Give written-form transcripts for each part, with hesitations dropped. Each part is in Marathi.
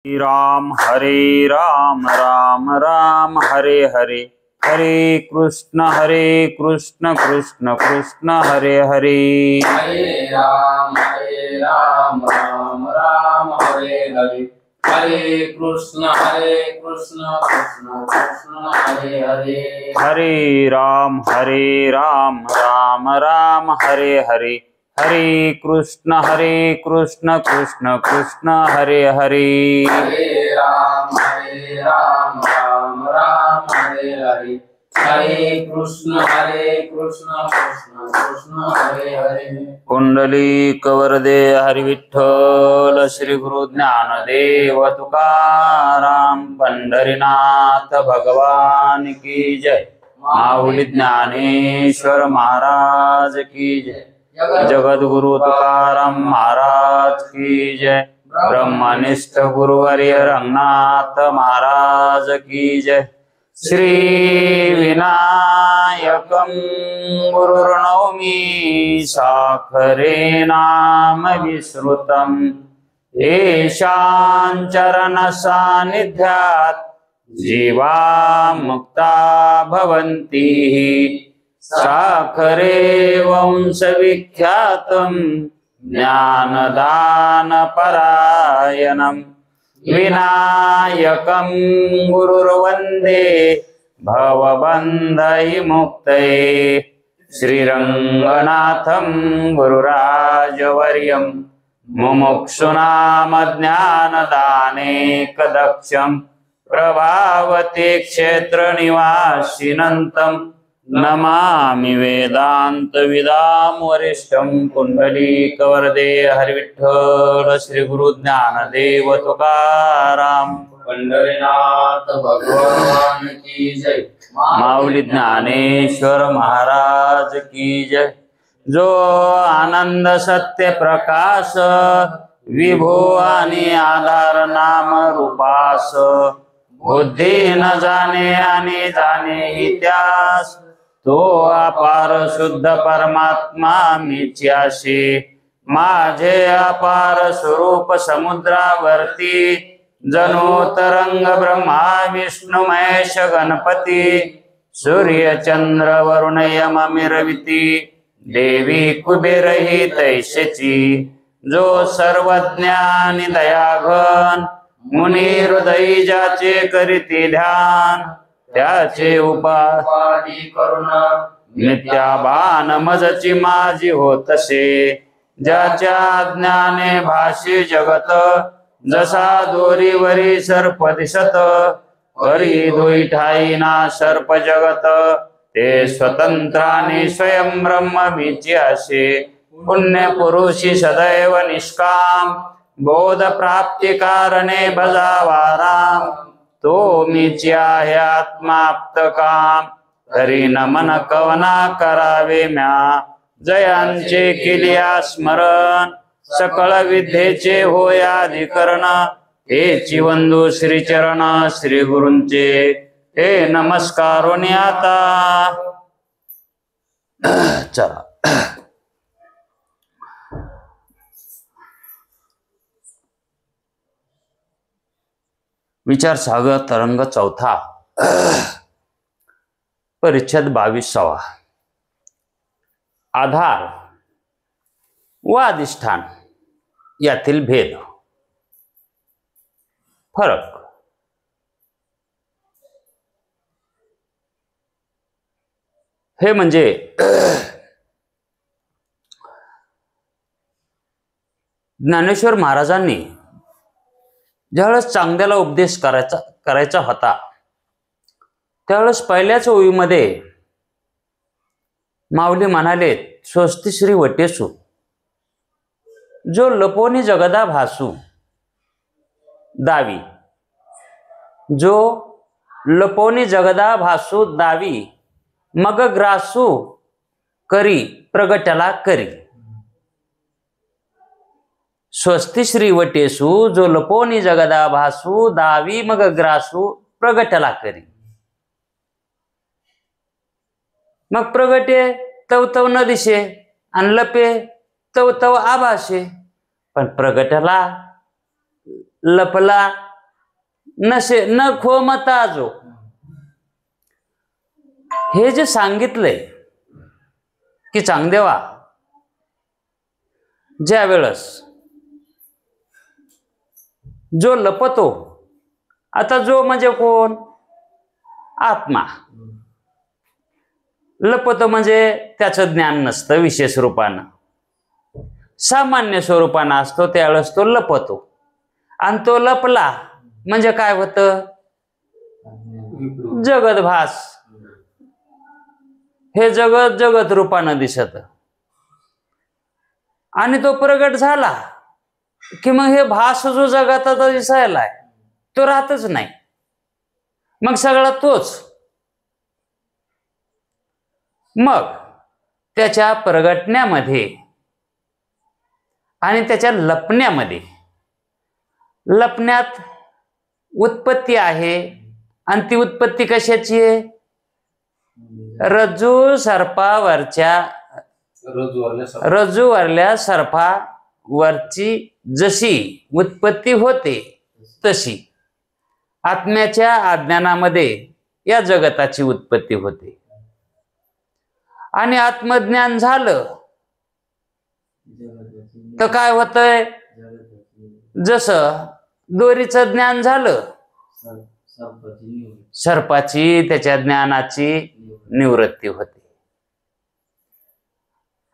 हरे राम राम राम हरे हरे, हरे कृष्ण कृष्ण कृष्ण हरे हरे। हरे राम राम राम हरे हरे, हरे कृष्ण कृष्ण कृष्ण हरे हरे। हरे राम राम राम हरे हरे, हरे कृष्ण कृष्ण कृष्ण हरे हरे। हरे राम राम राम हरे हरे, हरे कृष्ण कृष्ण कृष्ण हरे हरे। कुंडलिक वरदे हरि विठ्ठल, श्री गुरु ज्ञानदेव तुकाराम, पंढरीनाथ भगवान की जय। माऊली ज्ञानेश्वर महाराज की जय। जगद्गुरु तुकाराम महाराज की जय। ब्रह्मनिष्ठ गुरुवर्य रंगनाथ महाराज की जय। श्री विनायकं गुरुर्नौमि साखरे नाम विश्रुतं, येषां चरण सान्निध्यात् जीवा मुक्ता भवन्ति। साखरे वंश विख्यातं ज्ञानदान परायणम्, विनायकं गुरुर्वन्दे भवबन्धविमुक्तये। श्रीरङ्गनाथं गुरुराजवर्यं मुमुक्षूणां ज्ञानदानेकदक्षं, प्रभावते क्षेत्रनिवासिनं नमामि वेदान्तविदां वरिष्ठं। कुण्डलिकवरदे हरिविठ्ठल, श्री गुरु ज्ञानदेव तुकाराम, पंढरीनाथ भगवान की जय। माऊली ज्ञानेश्वर महाराज की जय। जो आनंद सत्य प्रकाश, विभो आणि आधार नाम रूपास, बुद्धी न जाणे आणि जाणे इतिहास, तो अपार शुद्ध परमात्मा मीच्याशी। माझे अपार स्वरूप समुद्रावरती, जणू तरंग ब्रह्मा विष्णू महेश गणपती, सूर्य चंद्र वरुण यम मिरविती, देवी कुबेर ही तैसेची। जो सर्वज्ञानी दयाघन, मुनी हृदयी ज्याचे करीती ध्यान, त्याचे उपाधी करुण नित्याभान मजची माझी होतसे। ज्याच्या ज्ञाने भाषे जगत, जसा दोरीवरी सर्प दिसत, हरी दोई ठाई ना सर्प जगत, ते स्वतंत्राने स्वयं ब्रह्म मीच्याशे। पुण्य पुरुषी सदैव निष्काम, बोध प्राप्ती कारणे भजावा राम, तो मीची आहे आत्माप्त काम। तरी नमन कवना करावे म्या, जयांचे केलिया स्मरण, सकळ विद्येचे होय अधिकरण। हेची वंदू श्रीचरण श्री गुरूंचे, हे नमस्कारोनी आता। चला विचार सागर तरंग चौथा, परिच्छेद 22वा। आधार व अधिष्ठान यातील भेद, फरक। हे म्हणजे ज्ञानेश्वर महाराजांनी ज्यावेळेस चांगल्याला उपदेश करायचा होता, त्यावेळेस पहिल्याच ओळीमध्ये माऊली म्हणाले, स्वस्ति श्री वटेसु, जो लपोनी जगदा भासू दावी। जो लपोनी जगदा भासू दावी, मग ग्रासू करी प्रगटला करी। स्वस्ति श्री वटेसु, जो लपोनी जगदा भासू दावी, मग ग्रासू प्रगटला करी। मग प्रगटे तव तव न दिसे, आणि लपे तव तव आभासे। पण प्रगटला लपला नशे न खोमता जो, हे जे सांगितलंय की चांगदेवा ज्या वेळेस जो लपतो, आता जो म्हणजे कोण? आत्मा. लपतो म्हणजे त्याचं ज्ञान नसतं विशेष रूपानं, सामान्य स्वरूपानं असतो, त्यावेळेस तो लपतो. आणि तो लपला म्हणजे काय होतं? जगत भास. हे जगत जगत रूपानं दिसत, आणि तो प्रगट झाला की मग हे भास जो जगात दिसायला आहे तो राहतच नाही, मग सगळा तोच. मग त्याच्या प्रगटण्यामध्ये आणि त्याच्या लपण्यामध्ये, लपण्यात उत्पत्ती आहे, आणि ती उत्पत्ती कशाची आहे? रज्जू रज्जूवरल्या सर्पावरची जशी उत्पत्ती होते तशी आत्म्याच्या अज्ञानामध्ये या जगताची उत्पत्ती होते. आणि आत्मज्ञान झालं तर काय होतंय? जसं दोरीचं ज्ञान झालं, सर्पाची त्याच्या ज्ञानाची निवृत्ती होते.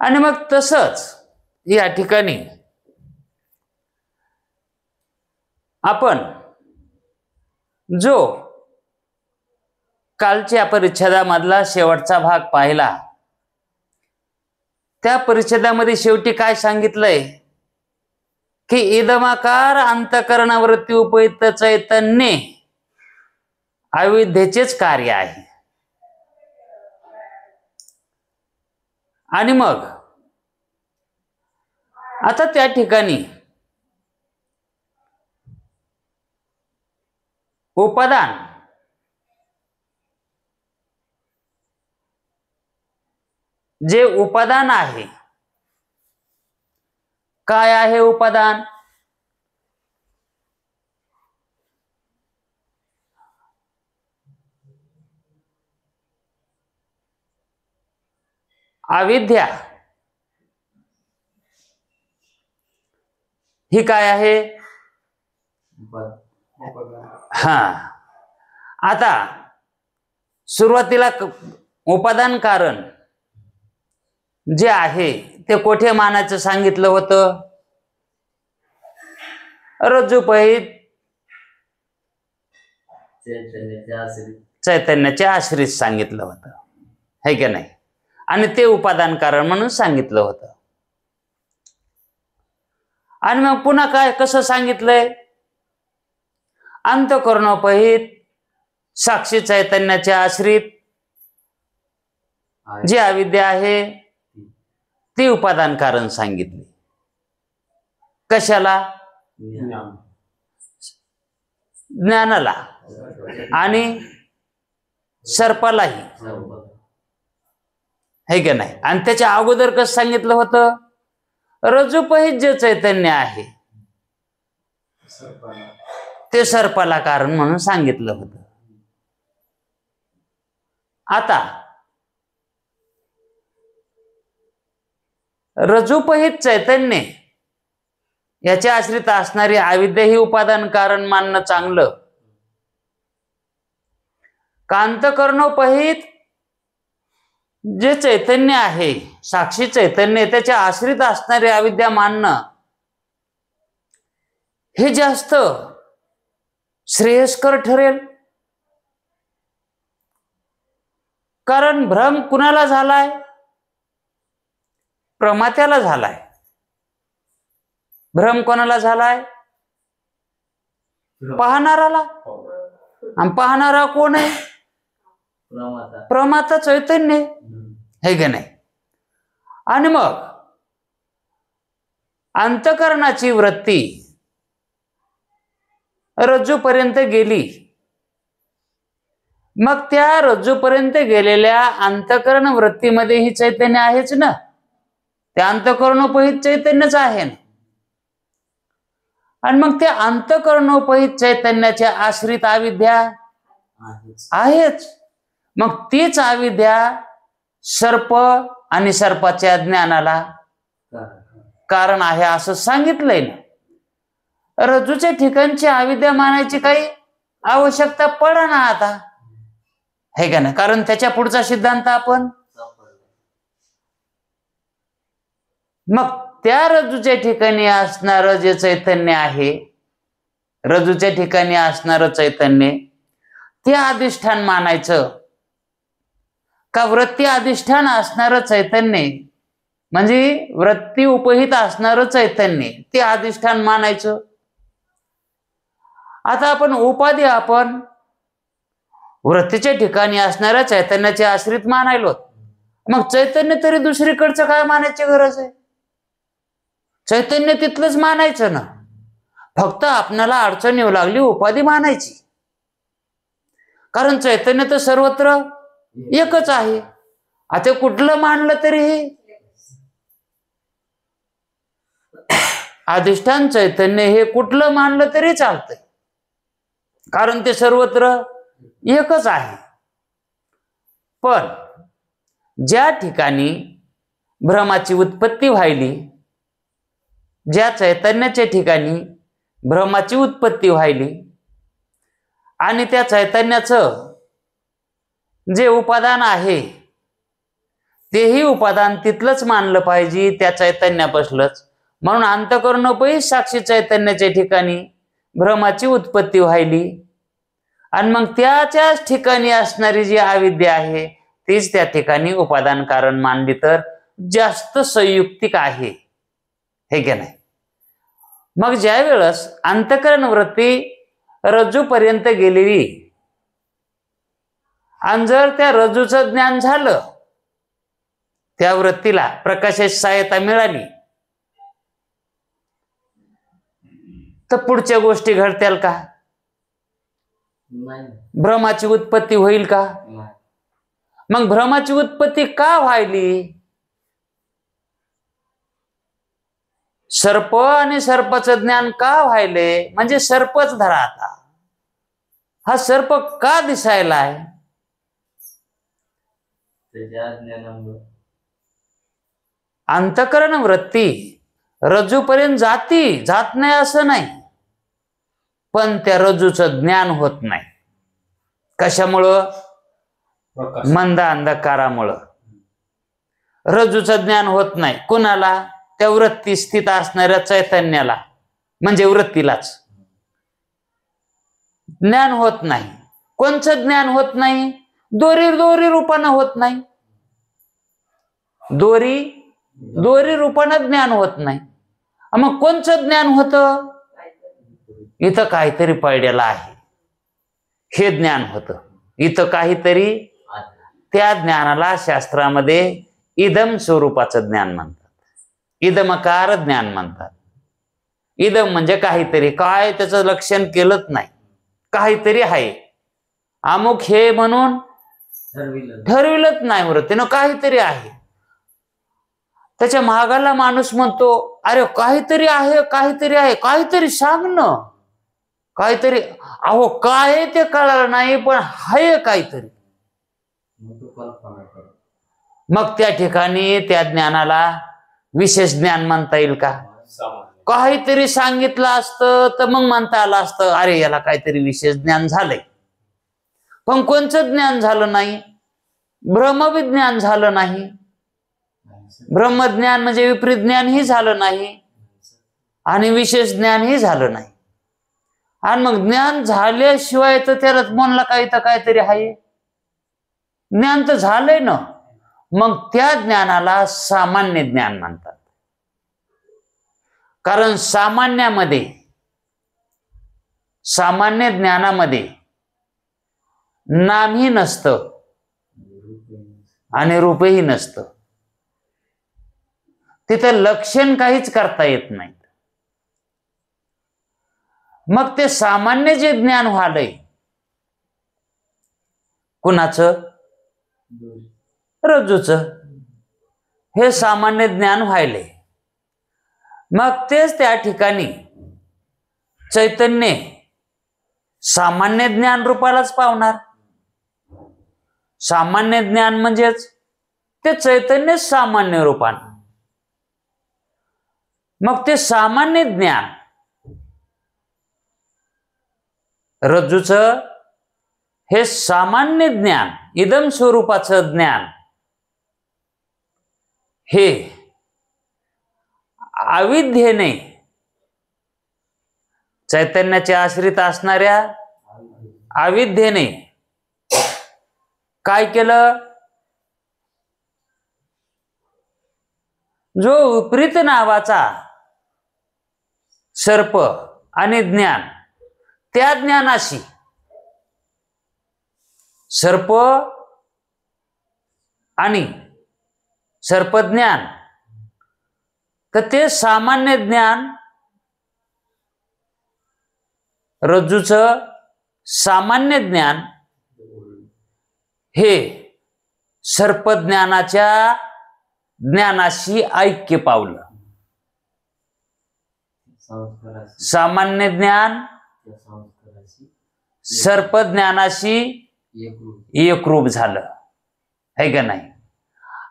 आणि मग तसंच या ठिकाणी आपण जो कालच्या परिच्छेदामधला शेवटचा भाग पाहिला, त्या परिच्छेदामध्ये शेवटी काय सांगितलंय की इदमाकार अंतःकरणवृत्ती उपयुक्त चैतन्य अविद्येचेच कार्य आहे. आणि मग आता त्या ठिकाणी उपादान जे उपादान आहे, काय आहे उपादान? अविद्या ही काय आहे? हा, आता सुरुवातीला उपादान कारण जे आहे ते कोठे मानायचं सांगितलं होतं? रज्जूपहित चैतन्याच्या आश्रित सांगितलं होतं, है की नाही? आणि ते उपादान कारण म्हणून सांगितलं होतं. आणि मग पुन्हा काय कसं सांगितलंय? अंतःकरणोपहित साक्षी चैतन्याच्या आश्रित जी अविद्या आहे ती उपादान कारण सांगितली. कशाला? ज्ञानाला आणि सर्पालाही, है की नाही? आणि त्याच्या अगोदर कसं सांगितलं होतं? रज्जूपहित जे चैतन्य आहे ते सर्पाला कारण म्हणून सांगितलं होतं. आता रज्जूपहित चैतन्य याच्या आश्रित असणारी अविद्या ही उपादान कारण मानणं चांगलं का अंतःकरणोपहित जे चैतन्य आहे, साक्षी चैतन्य, त्याच्या आश्रित असणारी अविद्या मानणं हे जास्त श्रेयस्कर ठरेल? कारण भ्रम कुणाला झालाय? प्रमात्याला झालाय. भ्रम कोणाला झालाय? पाहणाराला. आणि पाहणारा कोण आहे? प्रमाता चैतन्य, है की नाही? आणि मग अंतःकरणाची वृत्ती रज्जूपर्यंत गेली, मग त्या रज्जूपर्यंत गेलेल्या अंतःकरण वृत्तीमध्ये ही चैतन्य आहेच ना, त्या अंतःकरणोपहित चैतन्यच आहे ना. आणि मग ते अंतःकरणोपहित चैतन्याच्या आश्रित अविद्या आहेच. मग तीच अविद्या सर्प आणि सर्पाच्या ज्ञानाला कारण आहे असं सांगितलंय ना. रज्जूच्या ठिकाणची अविद्या मानायची काही आवश्यकता पडा ना आता, हे का नाही? कारण त्याच्या पुढचा सिद्धांत आपण मग त्या रज्जूच्या ठिकाणी असणारं जे चैतन्य आहे, रज्जूच्या ठिकाणी असणारं चैतन्य ते अधिष्ठान मानायचं का? वृत्ती अधिष्ठान असणारं चैतन्य म्हणजे वृत्ती उपहित असणारं चैतन्य ते अधिष्ठान मानायचं. आता आपण वृत्तीच्या ठिकाणी असणाऱ्या चैतन्याचे आश्रित मानायलो, मग चैतन्य तरी दुसरीकडचं काय मानायची गरज आहे? चैतन्य तिथलंच मानायचं ना. फक्त आपल्याला अडचण येऊ लागली उपाधी मानायची, कारण चैतन्य तर सर्वत्र एकच आहे. आता कुठलं मानलं तरी अधिष्ठान चैतन्य हे कुठलं मानलं तरी चालतंय, कारण ते सर्वत्र एकच आहे. पण ज्या ठिकाणी भ्रमाची उत्पत्ती व्हायली, ज्या चैतन्याच्या ठिकाणी भ्रमाची उत्पत्ती व्हायली आणि त्या चैतन्याचं जे उपादान आहे तेही उपादान तिथलंच मानलं पाहिजे, त्या चैतन्यापासलंच. म्हणून अंतःकरणोपहित साक्षी चैतन्याच्या ठिकाणी भ्रमाची उत्पत्ती व्हायली आणि मग त्याच्याच ठिकाणी असणारी जी अविद्या आहे तीच त्या ठिकाणी उपादान कारण मानली तर जास्त संयुक्तिक आहे, हे की नाही? मग ज्या वेळेस अंतःकरण वृत्ती रज्जूपर्यंत गेलेली आणि जर त्या रज्जूचं ज्ञान झालं, त्या वृत्तीला प्रकाशाची सहायता मिळाली, तर पुढच्या गोष्टी घडतील का? भ्रमाची उत्पत्ती होईल का? मग भ्रमाची उत्पत्ती का व्हायली? सर्प आणि सर्पाचं ज्ञान का व्हायले? म्हणजे सर्पच धरा आता, हा सर्प का दिसायला आहे? अंतःकरण वृत्ती रज्जूपर्यंत जात नाही असं नाही, पण त्या रज्जूचं ज्ञान होत नाही. कशामुळं? मंद अंधकारामुळं रज्जूचं ज्ञान होत नाही. कुणाला? त्या वृत्ती स्थित असणाऱ्या चैतन्याला, म्हणजे वृत्तीलाच ज्ञान होत नाही. कोणचं ज्ञान होत नाही? दोरी रूपानं होत नाही. दोरी रूपानं ज्ञान होत नाही. मग कोणचं ज्ञान होतं? इथं काहीतरी पडलेलं आहे हे ज्ञान होतं. इथं काहीतरी, त्या ज्ञानाला शास्त्रामध्ये इदम स्वरूपाचं ज्ञान म्हणतात, इदमकार ज्ञान म्हणतात. इदम म्हणजे काहीतरी, काय त्याचं लक्षण केलंच नाही, काहीतरी आहे. अमुक हे म्हणून ठरविलंच नाही वृत्तीनं, काहीतरी आहे. त्याच्या मागाला माणूस म्हणतो, अरे काहीतरी आहे, काहीतरी आहे, काहीतरी सांग ना, काहीतरी. अहो काय ते कळलं नाही, पण आहे काहीतरी. मग त्या ठिकाणी त्या ज्ञानाला विशेष ज्ञान म्हणता येईल का? काहीतरी सांगितलं असतं तर मग म्हणता आलं असतं, अरे याला काहीतरी विशेष ज्ञान झालंय. पण कोणचं ज्ञान झालं नाही? ब्रह्मविज्ञान झालं नाही. ब्रह्मज्ञान म्हणजे विपरीत ज्ञानही झालं नाही आणि विशेष ज्ञानही झालं नाही. आणि मग ज्ञान झाल्याशिवाय तर त्याला म्हणला काहीतरी आहे. ज्ञान तर झालंय ना, मग त्या ज्ञानाला सामान्य ज्ञान म्हणतात. कारण सामान्य ज्ञानामध्ये नामही नसतं आणि रूपही नसतं. तिथं लक्षण काहीच करता येत नाही. मग ते सामान्य जे ज्ञान व्हालंय, कुणाचं? रज्जूचं. हे सामान्य ज्ञान व्हायलंय. मग तेच त्या ठिकाणी चैतन्य सामान्य ज्ञान रूपालाच पावणार. सामान्य ज्ञान म्हणजेच ते चैतन्य सामान्य रूपानं. मग ते सामान्य ज्ञान रज्जूचं हे सामान्य ज्ञान, इदम स्वरूपाचं ज्ञान हे अविद्येने चैतन्याच्या आश्रित असणाऱ्या अविद्येने काय केलं? जो विपरीत नावाचा सर्प आणि ज्ञान, त्या ज्ञानाशी सर्प आणि सर्पज्ञान, तर ते सामान्य ज्ञान रज्जूचं सामान्य ज्ञान हे सर्पज्ञानाच्या ज्ञानाशी ऐक्य पावलं. सामान्य ज्ञान सर्पज्ञानाशी एकरूप झालं, है का नाही?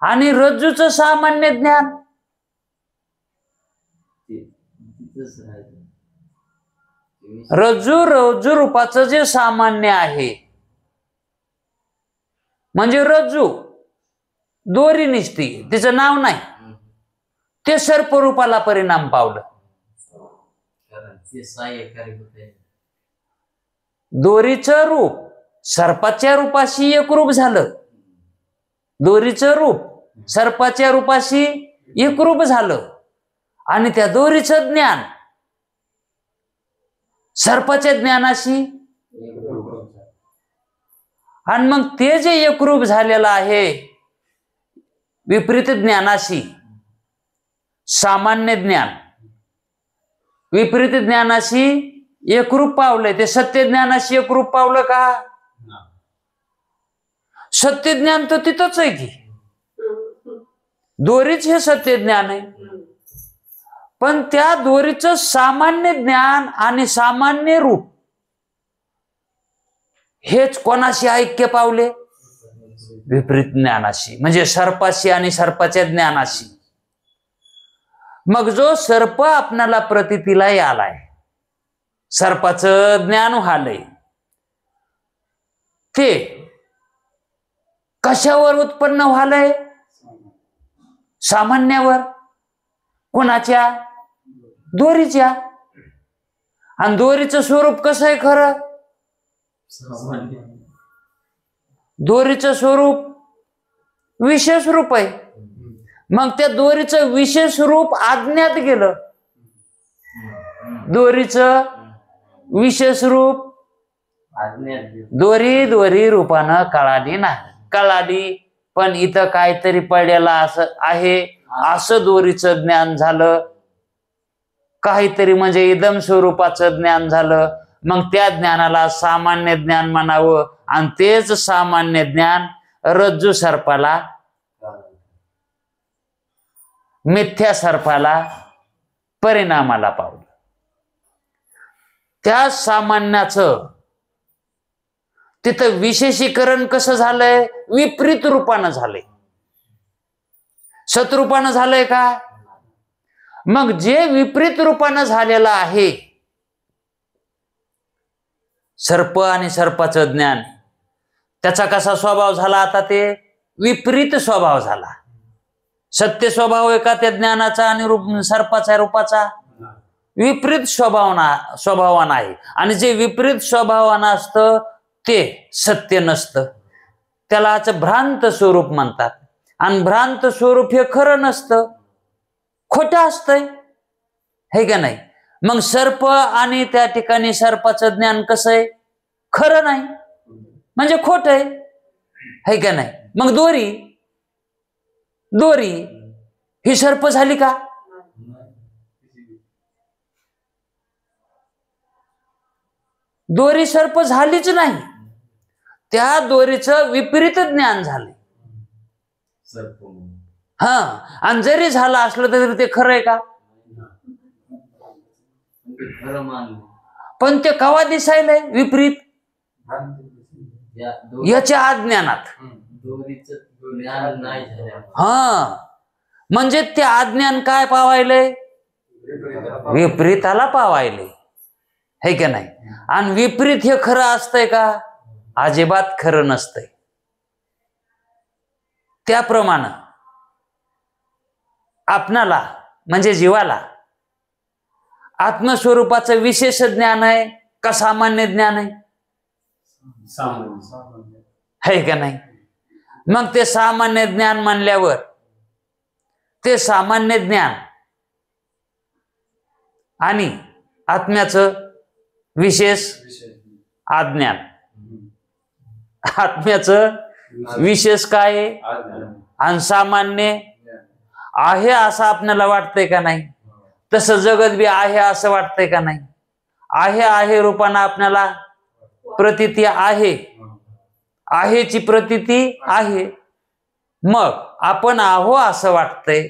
आणि रज्जूचं सामान्य ज्ञान रज्जू रूपाचं जे सामान्य आहे, म्हणजे रज्जू दोरी निसती, तिचं नाव नाही, ते सर्परूपाला परिणाम पावलं. दोरीचं रूप सर्पाच्या रूपाशी एकरूप झालं. दोरीचं रूप सर्पाच्या रूपाशी एकरूप झालं आणि त्या दोरीचं ज्ञान सर्पाच्या ज्ञानाशी, आणि मग ते जे एकरूप झालेलं आहे विपरीत ज्ञानाशी, सामान्य ज्ञान विपरीत ज्ञानाशी एकरूप पावलंय. ते सत्य ज्ञानाशी एकरूप पावलं का? सत्य ज्ञान तर तिथंच आहे की, दोरीच हे सत्य ज्ञान आहे. पण त्या दोरीचं सामान्य ज्ञान आणि सामान्य रूप हेच कोणाशी ऐक्य पावले? विपरीत ज्ञानाशी, म्हणजे सर्पाशी आणि सर्पाच्या ज्ञानाशी. मग जो सर्प आपणाला प्रतीतीला आलाय, सर्पाचं ज्ञान व्हालंय, ते कशावर उत्पन्न व्हालंय? सामान्यावर. कोणाच्या? दोरीच्या. आणि दोरीचं स्वरूप कसं आहे खरं? दोरीचं स्वरूप विशेष रूप आहे. मग त्या दोरीचं विशेष रूप अज्ञात गेलं. दोरीचं विशेष रूप दोरी दोरी रूपानं कळाली नाही. कळाली पण इथं काहीतरी पडलेला असं आहे, असं दोरीचं ज्ञान झालं. काहीतरी म्हणजे इदम स्वरूपाचं ज्ञान झालं. मग त्या ज्ञानाला सामान्य ज्ञान म्हणावं, आणि तेच सामान्य ज्ञान रज्जू सर्पाला, मिथ्या सर्पाला परिणामाला पावलं. त्या सामान्याचं तिथं विशेषीकरण कसं झालंय? विपरीत रूपानं झालंय. सतरूपानं झालंय का? मग जे विपरीत रूपानं झालेलं आहे सर्प आणि सर्पाचं ज्ञान, त्याचा कसा स्वभाव झाला? आता ते विपरीत स्वभाव झाला. सत्य स्वभाव आहे का त्या ज्ञानाचा आणि सर्पाच्या रूपाचा? विपरीत स्वभावानं आहे. आणि जे विपरीत स्वभावानं असतं ते सत्य नसतं. त्यालाच भ्रांत स्वरूप म्हणतात. आणि भ्रांत स्वरूप हे खरं नसतं, खोटं असतंय, हे का नाही? मग सर्प आणि त्या ठिकाणी सर्पाचं ज्ञान कसं आहे? खरं नाही, म्हणजे खोट आहे, हे का नाही? मग दोरी दोरी ही सर्प झाली का? दोरी सर्प झालीच नाही. त्या दोरीचं विपरीत ज्ञान झाले. हा, आणि जरी झालं असलं तरी ते खरं आहे का? पण ते कवा दिसायलंय विपरीत? याच्या अज्ञानात. हा, म्हणजे ते अज्ञान काय पावायलंय? विपरीताला पावायले, है का नाही? आणि विपरीत हे खरं असतंय का? अजिबात खरं नसतंय. त्याप्रमाणे आपणाला म्हणजे जीवाला आत्मस्वरूपाचं विशेष ज्ञान आहे का सामान्य ज्ञान आहे? है का नाही? मग ते सामान्य ज्ञान म्हणल्यावर ते सामान्य ज्ञान आणि आत्म्याचं विशेष अज्ञान. आत्म्याचं विशेष काय आहे आणि सामान्य आहे असं आपल्याला वाटतंय का नाही? तसं जगत बी आहे असं वाटतंय का नाही? आहे रूपानं आपल्याला प्रतीती आहे, आहेची प्रतीती आहे. मग आपण आहो असं वाटतंय,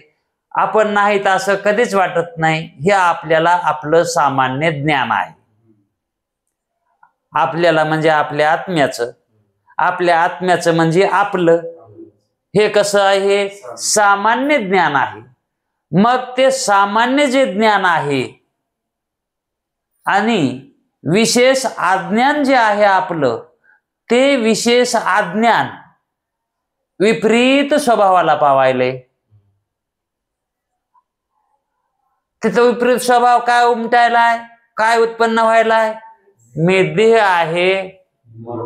आपण नाहीत असं कधीच वाटत नाही. हे आपल्याला आपलं सामान्य ज्ञान आहे. आपल्याला म्हणजे आपल्या आत्म्याचं, आपल्या आत्म्याचं म्हणजे आपलं. हे कसं आहे? सामान्य ज्ञान आहे. मग ते सामान्य जे ज्ञान आहे आणि विशेष अज्ञान जे आहे आपलं, ते विशेष अज्ञान विपरीत स्वभावाला पावायले. तिथं विपरीत स्वभाव काय उमटायलाय, काय उत्पन्न व्हायलाय? मी देह आहे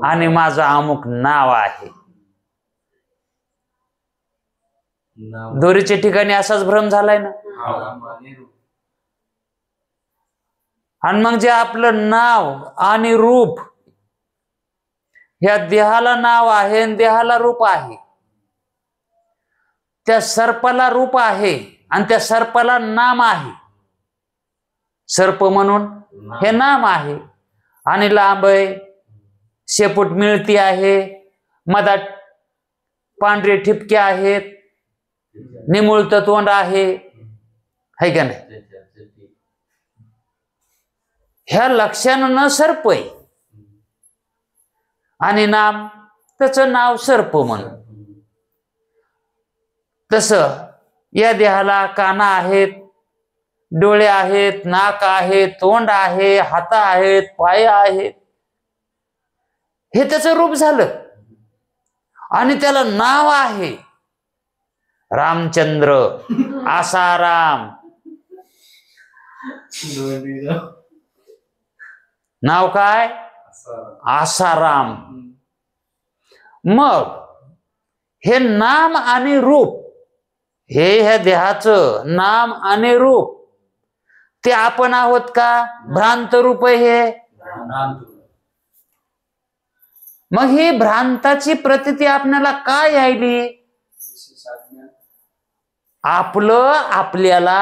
आणि माझं अमुक नाव आहे. दोरीच्या ठिकाणी असाच भ्रम झालाय ना. आणि मग जे आपलं नाव आणि रूप, ह्या देहाला नाव आहे आणि देहाला रूप आहे. त्या सर्पाला रूप आहे आणि त्या सर्पाला नाम आहे. सर्प म्हणून हे नाम आहे. आणि लांब आहे, शेपूट मिळती आहे, मधात पांढरे ठिपके आहेत, निमुळत तोंड आहे, है का नाही? ह्या लक्षानं न सर्प आहे आणि नाम त्याचं नाव सर्प म्हणून. तसं या देहाला काना आहेत, डोळे आहेत, नाक आहे, तोंड आहे, हात आहेत, पाय आहेत. हे त्याचं रूप झालं आणि त्याला नाव आहे रामचंद्र, आसाराम. नाव काय? आसाराम. मग हे नाम आणि रूप, हे ह्या देहाचं नाम आणि रूप, ते आपण आहोत का? भ्रांत रूप आहे हे. मग ही भ्रांताची प्रतीती आपल्याला काय यायली? आपलं आपल्याला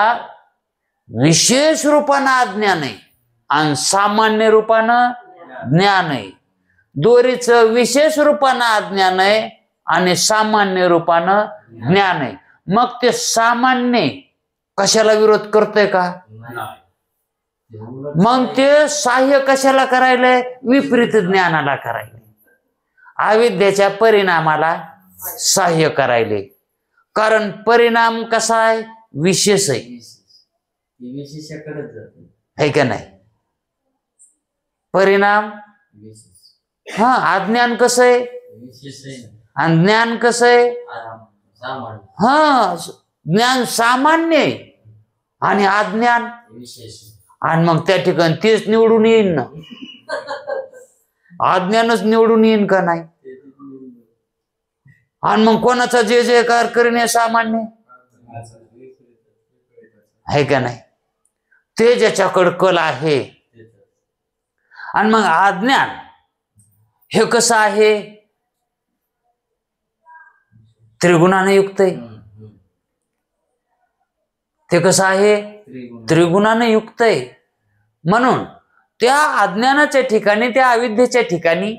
विशेष रूपानं अज्ञान आहे आणि सामान्य रूपानं ज्ञान आहे. दोरीचं विशेष रूपानं अज्ञान आहे आणि सामान्य रूपानं ज्ञान आहे. मग ते सामान्य कशाला विरोध करतोय का? मग ते सहाय्य कशाला करायलंय? विपरीत ज्ञानाला करायले, अविद्येच्या परिणामाला सहाय्य करायले. कारण परिणाम कसा आहे? विशेष आहे, है का नाही? परिणाम हा. अज्ञान कसं आहे आणि ज्ञान कसं आहे? हा, ज्ञान सामान्य आहे आणि अज्ञान विशेष. आणि मग त्या ठिकाणी तेच निवडून येईन ना. अज्ञानच निवडून येईन का नाही? आणि मग कोणाचा जे जयकार करणे सामान्य आहे का नाही? ते ज्याच्याकडे कल आहे. आणि मग अज्ञान हे कसं आहे? त्रिगुणाने युक्त आहे. ते कसं आहे? त्रिगुणाने युक्त आहे. म्हणून त्या अज्ञानाच्या ठिकाणी, त्या अविद्येच्या ठिकाणी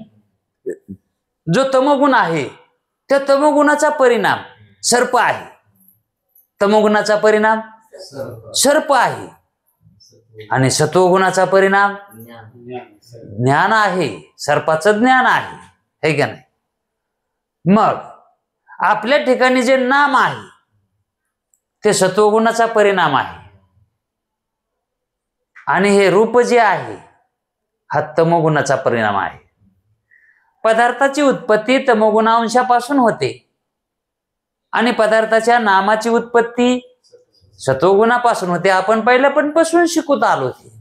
जो तमोगुण आहे, त्या तमोगुणाचा परिणाम सर्प आहे. तमोगुणाचा परिणाम सर्प आहे. आणि सत्वगुणाचा परिणाम ज्ञान आहे, सर्पाचं ज्ञान आहे, है का नाही? मग आपल्या ठिकाणी जे नाम आहे ते सत्वगुणाचा परिणाम आहे आणि हे रूप जे आहे हा तमोगुणाचा परिणाम आहे. पदार्थाची उत्पत्ती तमोगुणांशापासून होते आणि पदार्थाच्या नामाची उत्पत्ती सत्वगुणापासून होते. आपण पहिल्यापासून शिकत आलो ते.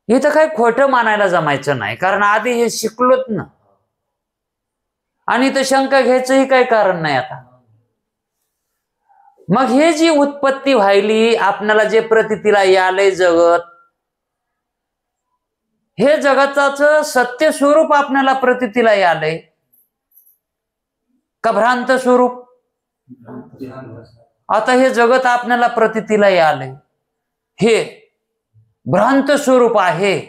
इथं काही खोटं मानायला जमायचं नाही, कारण आधी हे शिकलोच ना. आणि इथं शंका घ्यायचंही काही कारण नाही आता. मग हे जी उत्पत्ती व्हायली, आपल्याला जे प्रतीतीला यालय जगत, हे जगताचं सत्य स्वरूप आपल्याला प्रतीतीला यालय का भ्रांत स्वरूप? आता हे जगत आपल्याला प्रतीतीला यालय, हे भ्रांत स्वरूप आहे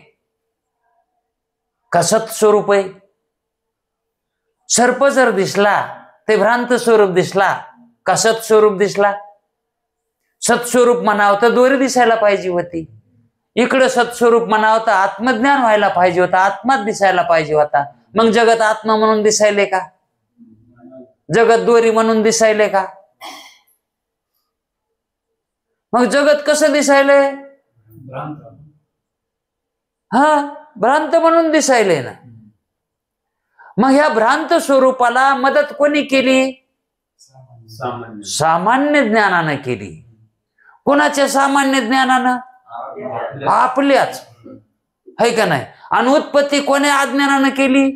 का सत स्वरूप आहे? सर्प जर दिसला ते भ्रांत स्वरूप दिसला का सत स्वरूप दिसला? सत्स्वरूप म्हणावं तर दोरी दिसायला पाहिजे होती, इकडं सत्स्वरूप म्हणावं तर आत्मज्ञान व्हायला पाहिजे होता, आत्माच दिसायला पाहिजे होता. मग जगत आत्मा म्हणून दिसायले का? जगत दोरी म्हणून दिसायले का? मग जगत कसं दिसायलंय? हा, भ्रांत म्हणून दिसायले ना. मग ह्या भ्रांत स्वरूपाला मदत कोणी केली? सामान्य ज्ञानानं केली. कोणाच्या सामान्य ज्ञानानं? आपल्याच, है का नाही? आणि उत्पत्ती कोण्या अज्ञानानं केली?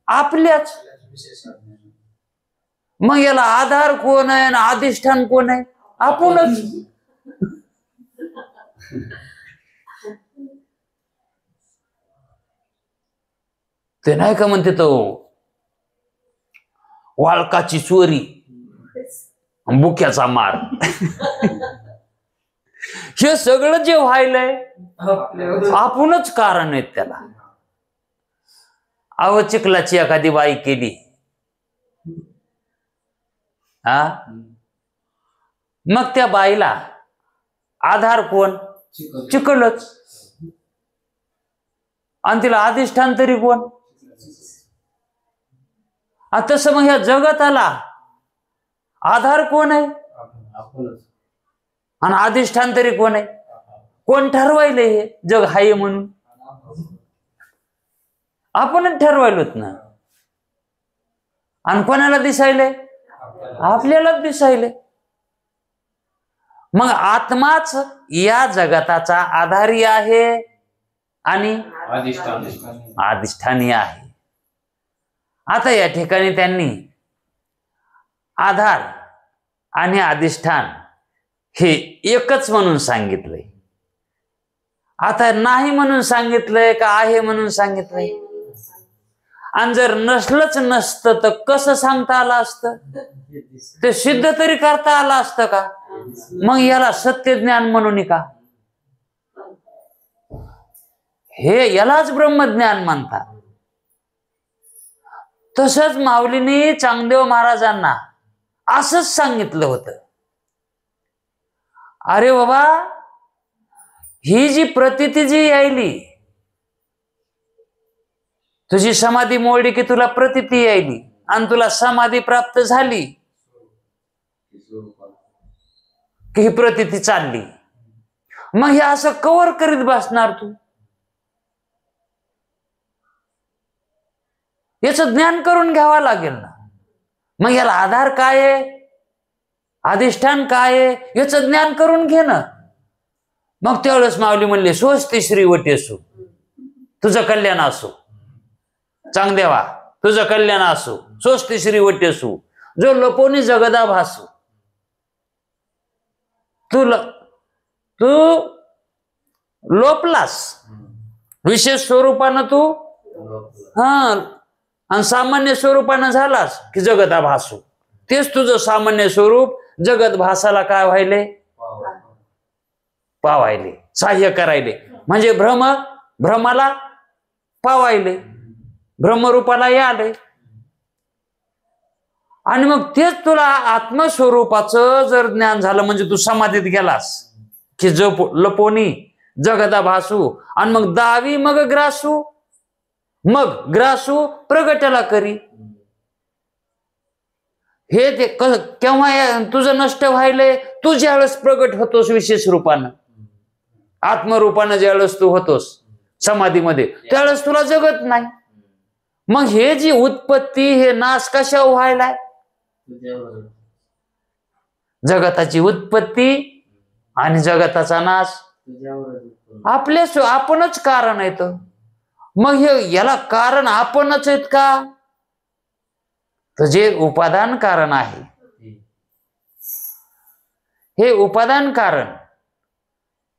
आपल्याच. मग याला आधार कोण आहे आणि अधिष्ठान कोण आहे? आपणच. ते नाही का म्हणते तो वाळकाची चोरी बुक्याचा मार. हे सगळं जे व्हायलंय आपणच कारण आहेत त्याला. अव चिखलाची एखादी बाई केली, हा, मग त्या बाईला आधार कोण? चिखलच. आणि तिला अधिष्ठान तरी कोण? तसं मग ह्या जगताला आधार कोण आहे आणि अधिष्ठान तरी कोण आहे? कोण ठरवायले हे जग हाय म्हणून? आपणच ठरवायलोत ना. आणि कोणाला दिसायले? आपल्यालाच दिसायले. मग आत्माच या जगताचा आधारी आहे आणि अधिष्ठानी आहे. आता या ठिकाणी त्यांनी आधार आणि अधिष्ठान हे एकच म्हणून सांगितलंय. आता नाही म्हणून सांगितलंय का आहे म्हणून सांगितलंय? आणि जर नसलंच नसतं तर कसं सांगता आलं असतं? ते सिद्ध तरी करता आलं असतं का? मग याला सत्य ज्ञान म्हणून का? हे यालाच ब्रह्मज्ञान म्हणतात. तसंच माऊलीने चांगदेव महाराजांना असंच सांगितलं होतं. अरे बाबा, ही जी प्रतीती जी यायली, तुझी समाधी मोडली की तुला प्रतीती यायली आणि तुला समाधी प्राप्त झाली की ही प्रतीती चालली. मग हे असं कवर करीत बसणार तू? याचं ज्ञान करून घ्यावं लागेल ना. मग याला आधार काय आहे, अधिष्ठान काय आहे, याचं ज्ञान करून घे ना. मग त्यावेळेस माऊली म्हणले, स्वस्ति श्रीवटेसु, तुझं कल्याण असो. चांगदेवा, तुझं कल्याण असो. स्वस्ति श्रीवटेसु, जो लपोनी जगदा भासू. तू लोपलास विशेष स्वरूपानं तू, हा, आणि सामान्य स्वरूपानं झालास की जगदा भासू. तेच तुझं सामान्य स्वरूप जगत भासाला काय व्हायले? पावायले, सहाय्य करायले. म्हणजे भ्रमाला पावायले, भ्रमरूपाला याले. आणि मग तेच तुला आत्मस्वरूपाचं जर ज्ञान झालं म्हणजे तू समाधीत गेलास की लपोनी जगता भासू आणि मग दावी मग ग्रासू, मग ग्रासू प्रगटाला करी. हे ते केव्हा तुझं नष्ट व्हायलंय? तू ज्यावेळेस प्रगट होतोस विशेष रूपानं, आत्मरूपानं ज्यावेळेस तू होतोस समाधीमध्ये, त्यावेळेस तुला जगत नाही. मग हे जी उत्पत्ती हे नाश कशा व्हायलाय? जगताची उत्पत्ती आणि जगताचा नाश आपणच कारण आहेत. मग हे याला कारण आपणच आहेत का? तर जे उपादान कारण आहे, हे उपादान कारण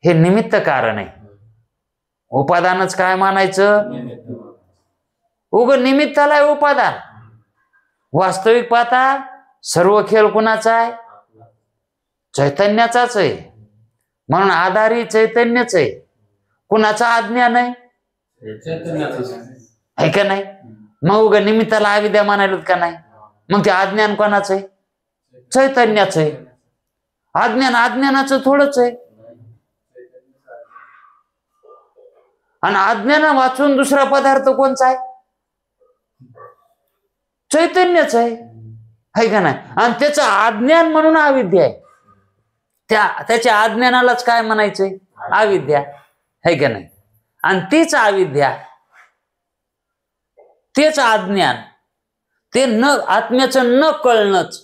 हे निमित्त कारण आहे. उपादानच काय मानायचं? उग निमित्ताला आहे उपादान. वास्तविक पाहता सर्व खेळ कुणाचा आहे? चैतन्याचाच आहे. म्हणून आधारी चैतन्यच आहे. कुणाचा अज्ञान आहे? आहे का नाही? मग उग निमित्ताला अविद्या म्हणायला का नाही? मग ते अज्ञान कोणाचं आहे? चैतन्याचं आहे. अज्ञान अज्ञानाचं थोडंच आहे. आणि अज्ञान वाचून दुसरा पदार्थ कोणचा आहे? चैतन्यच आहे का नाही? आणि त्याचं अज्ञान म्हणून अविद्या आहे. त्याच्या अज्ञानालाच काय म्हणायचंय? अविद्या, है का नाही? आणि तीच अविद्या, तेच अज्ञान, ते न आत्म्याचं न कळणंच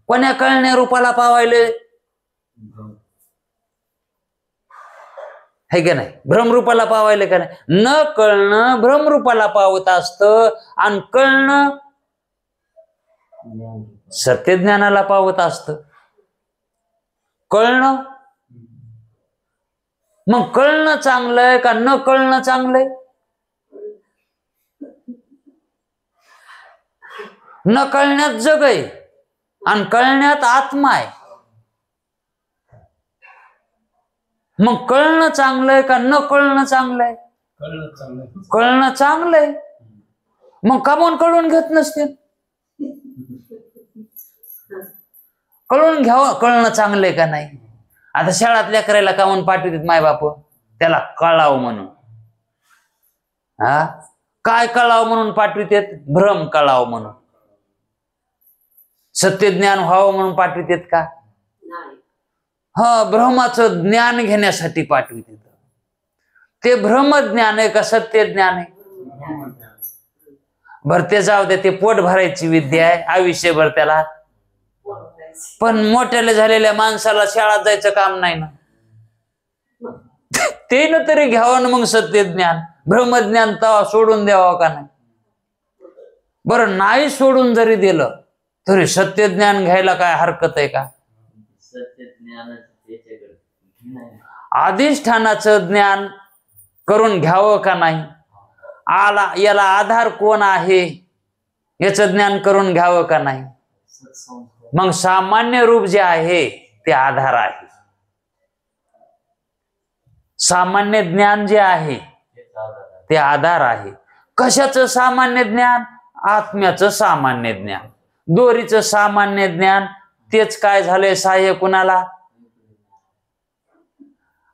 कोण्या कळण्या रूपाला पावायले? है का नाही? भ्रमरूपाला पावायले का नाही? न कळणं भ्रमरूपाला पावत असतं आणि कळणं सत्यज्ञानाला पावत असतं. कळणं, मग कळणं चांगलंय का न कळणं चांगलंय? न कळण्यात जग आहे आणि कळण्यात आत्मा आहे. मग कळणं चांगलंय का न कळणं चांगलंय? कळणं चांगलंय. मग का म्हणून कळून घेत नसते? कळून घ्यावं, कळणं चांगलंय का नाही. आता शाळातल्या करायला का म्हणून पाठवतात माय बाप? त्याला कळावं म्हणून. काय कळावं म्हणून पाठवतात? भ्रम कळावं म्हणून. सत्य ज्ञान व्हावं म्हणून पाठवतात का? भ्रमाचं ज्ञान घेण्यासाठी पाठवतात. ते भ्रमज्ञान आहे का सत्य ज्ञान आहे? भरते जाऊ दे, ते पोट भरायची विद्या आहे आयुष्यभर त्याला. पण मोठ्याला झालेल्या माणसाला शाळेत जायचं काम नाही ना. ते न तरी घ्यावं ना मग सत्य ज्ञान. भ्रमज्ञान तवा सोडून द्यावं का नाही? बरं, नाही सोडून जरी दिलं तरी सत्य ज्ञान घ्यायला काय हरकत आहे का? अधिष्ठानाचं ज्ञान करून घ्यावं का नाही? याला आधार कोण आहे याचं ज्ञान करून घ्यावं का नाही? मग सामान्य रूप जे आहे ते आधार आहे. सामान्य ज्ञान जे आहे ते आधार आहे. कशाचं सामान्य ज्ञान? आत्म्याचं सामान्य ज्ञान. दोरीचं सामान्य ज्ञान तेच काय झालंय? सहाय्य कुणाला?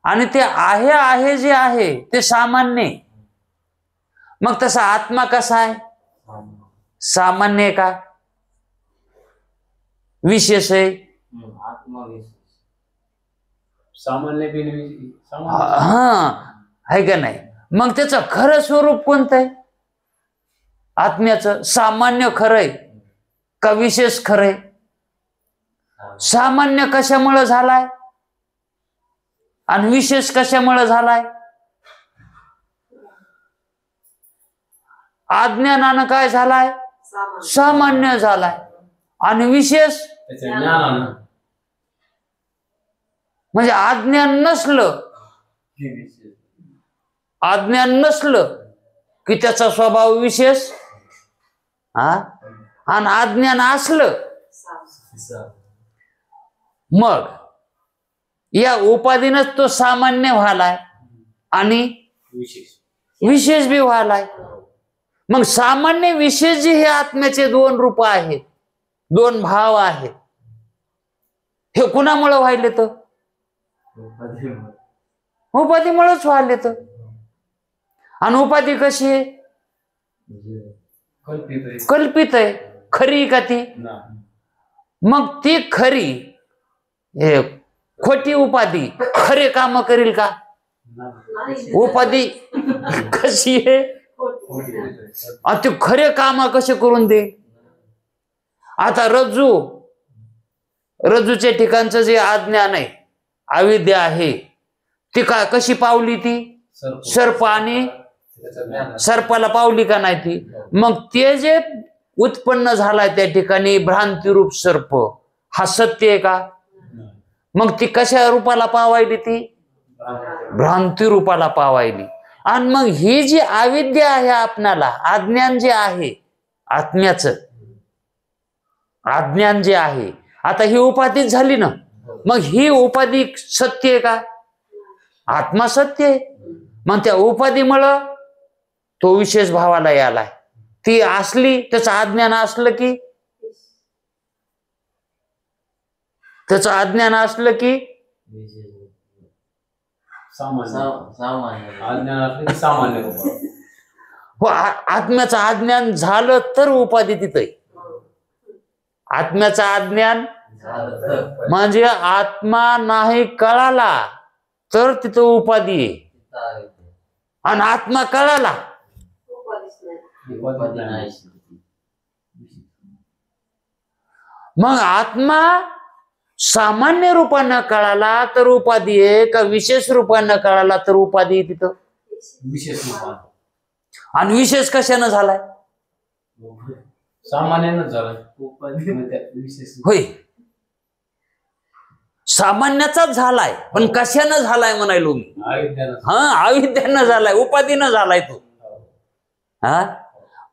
आणि ते आहे जे आहे ते सामान्य. मग तसा आत्मा कसा आहे? सामान्य आहे का विशेष आहे? सामान्य आहे का नाही? मग त्याचं खरं स्वरूप कोणतं आहे? आत्म्याचं सामान्य खरंय का विशेष खरंय? सामान्य कशामुळे झालाय आणि विशेष कशामुळे झालाय? अज्ञानानं काय झालाय? सामान्य झालाय. आणि विशेष म्हणजे अज्ञान नसलं की त्याचा स्वभाव विशेष, आणि अज्ञान असलं मग या उपाधीनच तो सामान्य व्हालाय आणि विशेष बी व्हालाय. मग सामान्य विशेष जे हे आत्म्याचे दोन रूप आहेत, दोन भाव आहेत, हे कुणामुळे व्हायले? तर उपाधीमुळेच व्हायला तर. आणि उपाधी कशी आहे? कल्पित आहे. खरी का ती? मग ती खरी हे खोटी उपाधी खरे काम करील का? उपाधी कशी आहे? ती खरे काम कसे करून दे? आता रज्जूच्या ठिकाणचं जे अज्ञान आहे, अविद्या आहे, ती का कशी पावली? ती सर्प आणि सर्पाला पावली का नाही ती? मग ते जे उत्पन्न झालाय त्या ठिकाणी भ्रांतिरूप सर्प, हा सत्य आहे का? मग ती कशा रूपाला पावायली? ती भ्रांती रूपाला पावायली. आणि मग ही जी अविद्या आहे आपणाला, अज्ञान जे आहे, आत्म्याचं अज्ञान जे आहे, आता ही उपाधीच झाली ना. मग ही उपाधी सत्य आहे का? आत्मा सत्य आहे. मग त्या उपाधीमुळं तो विशेष भावाला यालाय. ती असली, त्याचं अज्ञान असलं की, त्याचं अज्ञान असलं की सामान्य हो, आत्म्याचं अज्ञान झालं तर उपाधी तिथं आहे. आत्म्याचं अज्ञान म्हणजे आत्मा नाही कळाला तर तिथं उपाधी आहे. आणि आत्मा कळाला मग आत्मा सामान्य रूपानं कळाला तर उपाधी आहे का विशेष रूपानं कळाला तर उपाधी आहे तिथं? विशेष रूपानं. आणि विशेष कशानं झालाय? सामान्यानं झालं. होय, सामान्याचाच झालाय, पण कशानं झालाय म्हणायलो मी? अविद्यानं झालाय, उपाधीनं झालाय तो. हा,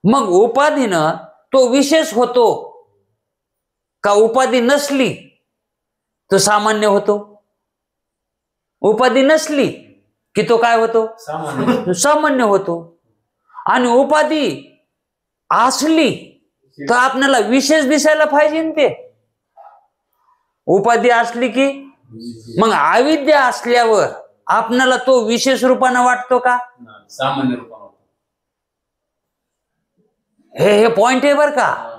मग उपाधीनं तो विशेष होतो का? उपाधी नसली तो सामान्य होतो. उपाधी नसली की तो काय होतो? सामान्य होतो. आणि उपाधी असली तर आपल्याला विशेष दिसायला पाहिजे ना. ते उपाधी असली की मग अविद्या असल्यावर आपल्याला तो विशेष रूपानं वाटतो का? सामान्य रूपानं. हे पॉइंट आहे बर का.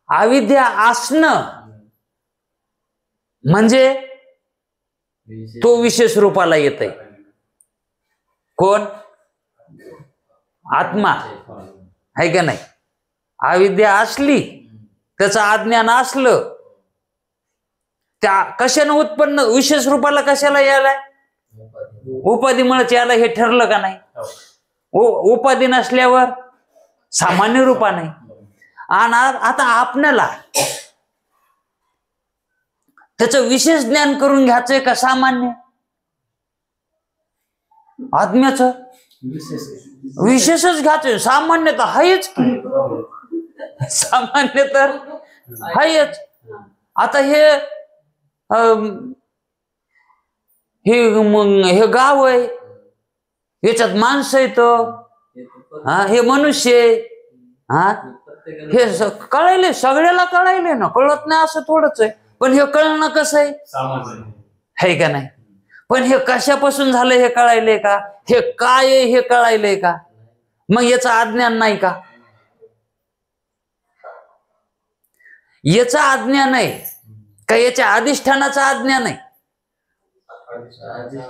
अविद्या असणं म्हणजे तो विशेष रूपाला येत आहे. कोण? आत्मा आहे का नाही? अविद्या असली, त्याचं अज्ञान असलं, त्या कशानं उत्पन्न विशेष रूपाला कशाला यायलाय? उपाधीमुळेच यायला हे ठरलं का नाही? उपाधी नसल्यावर सामान्य रूपाने. आणि आता आपल्याला त्याचं विशेष ज्ञान करून घ्यायचंय का सामान्य? आत्म्याचं विशेषच घ्यायचंय. सामान्य तर आहेच की, सामान्य तर आहेच. आता हे गाव आहे, याच्यात माणसं येत, हे मनुष्य आहे. हा, हे कळायले, सगळ्याला कळायले ना. कळत नाही असं थोडंच आहे, पण हे कळणं कसं आहे का नाही? पण हे कशापासून झालं हे कळायले का? हे काय आहे हे कळायले का? मग याचं अज्ञान नाही का? याचं अज्ञान आहे का? याच्या अधिष्ठानाचं अज्ञान आहे?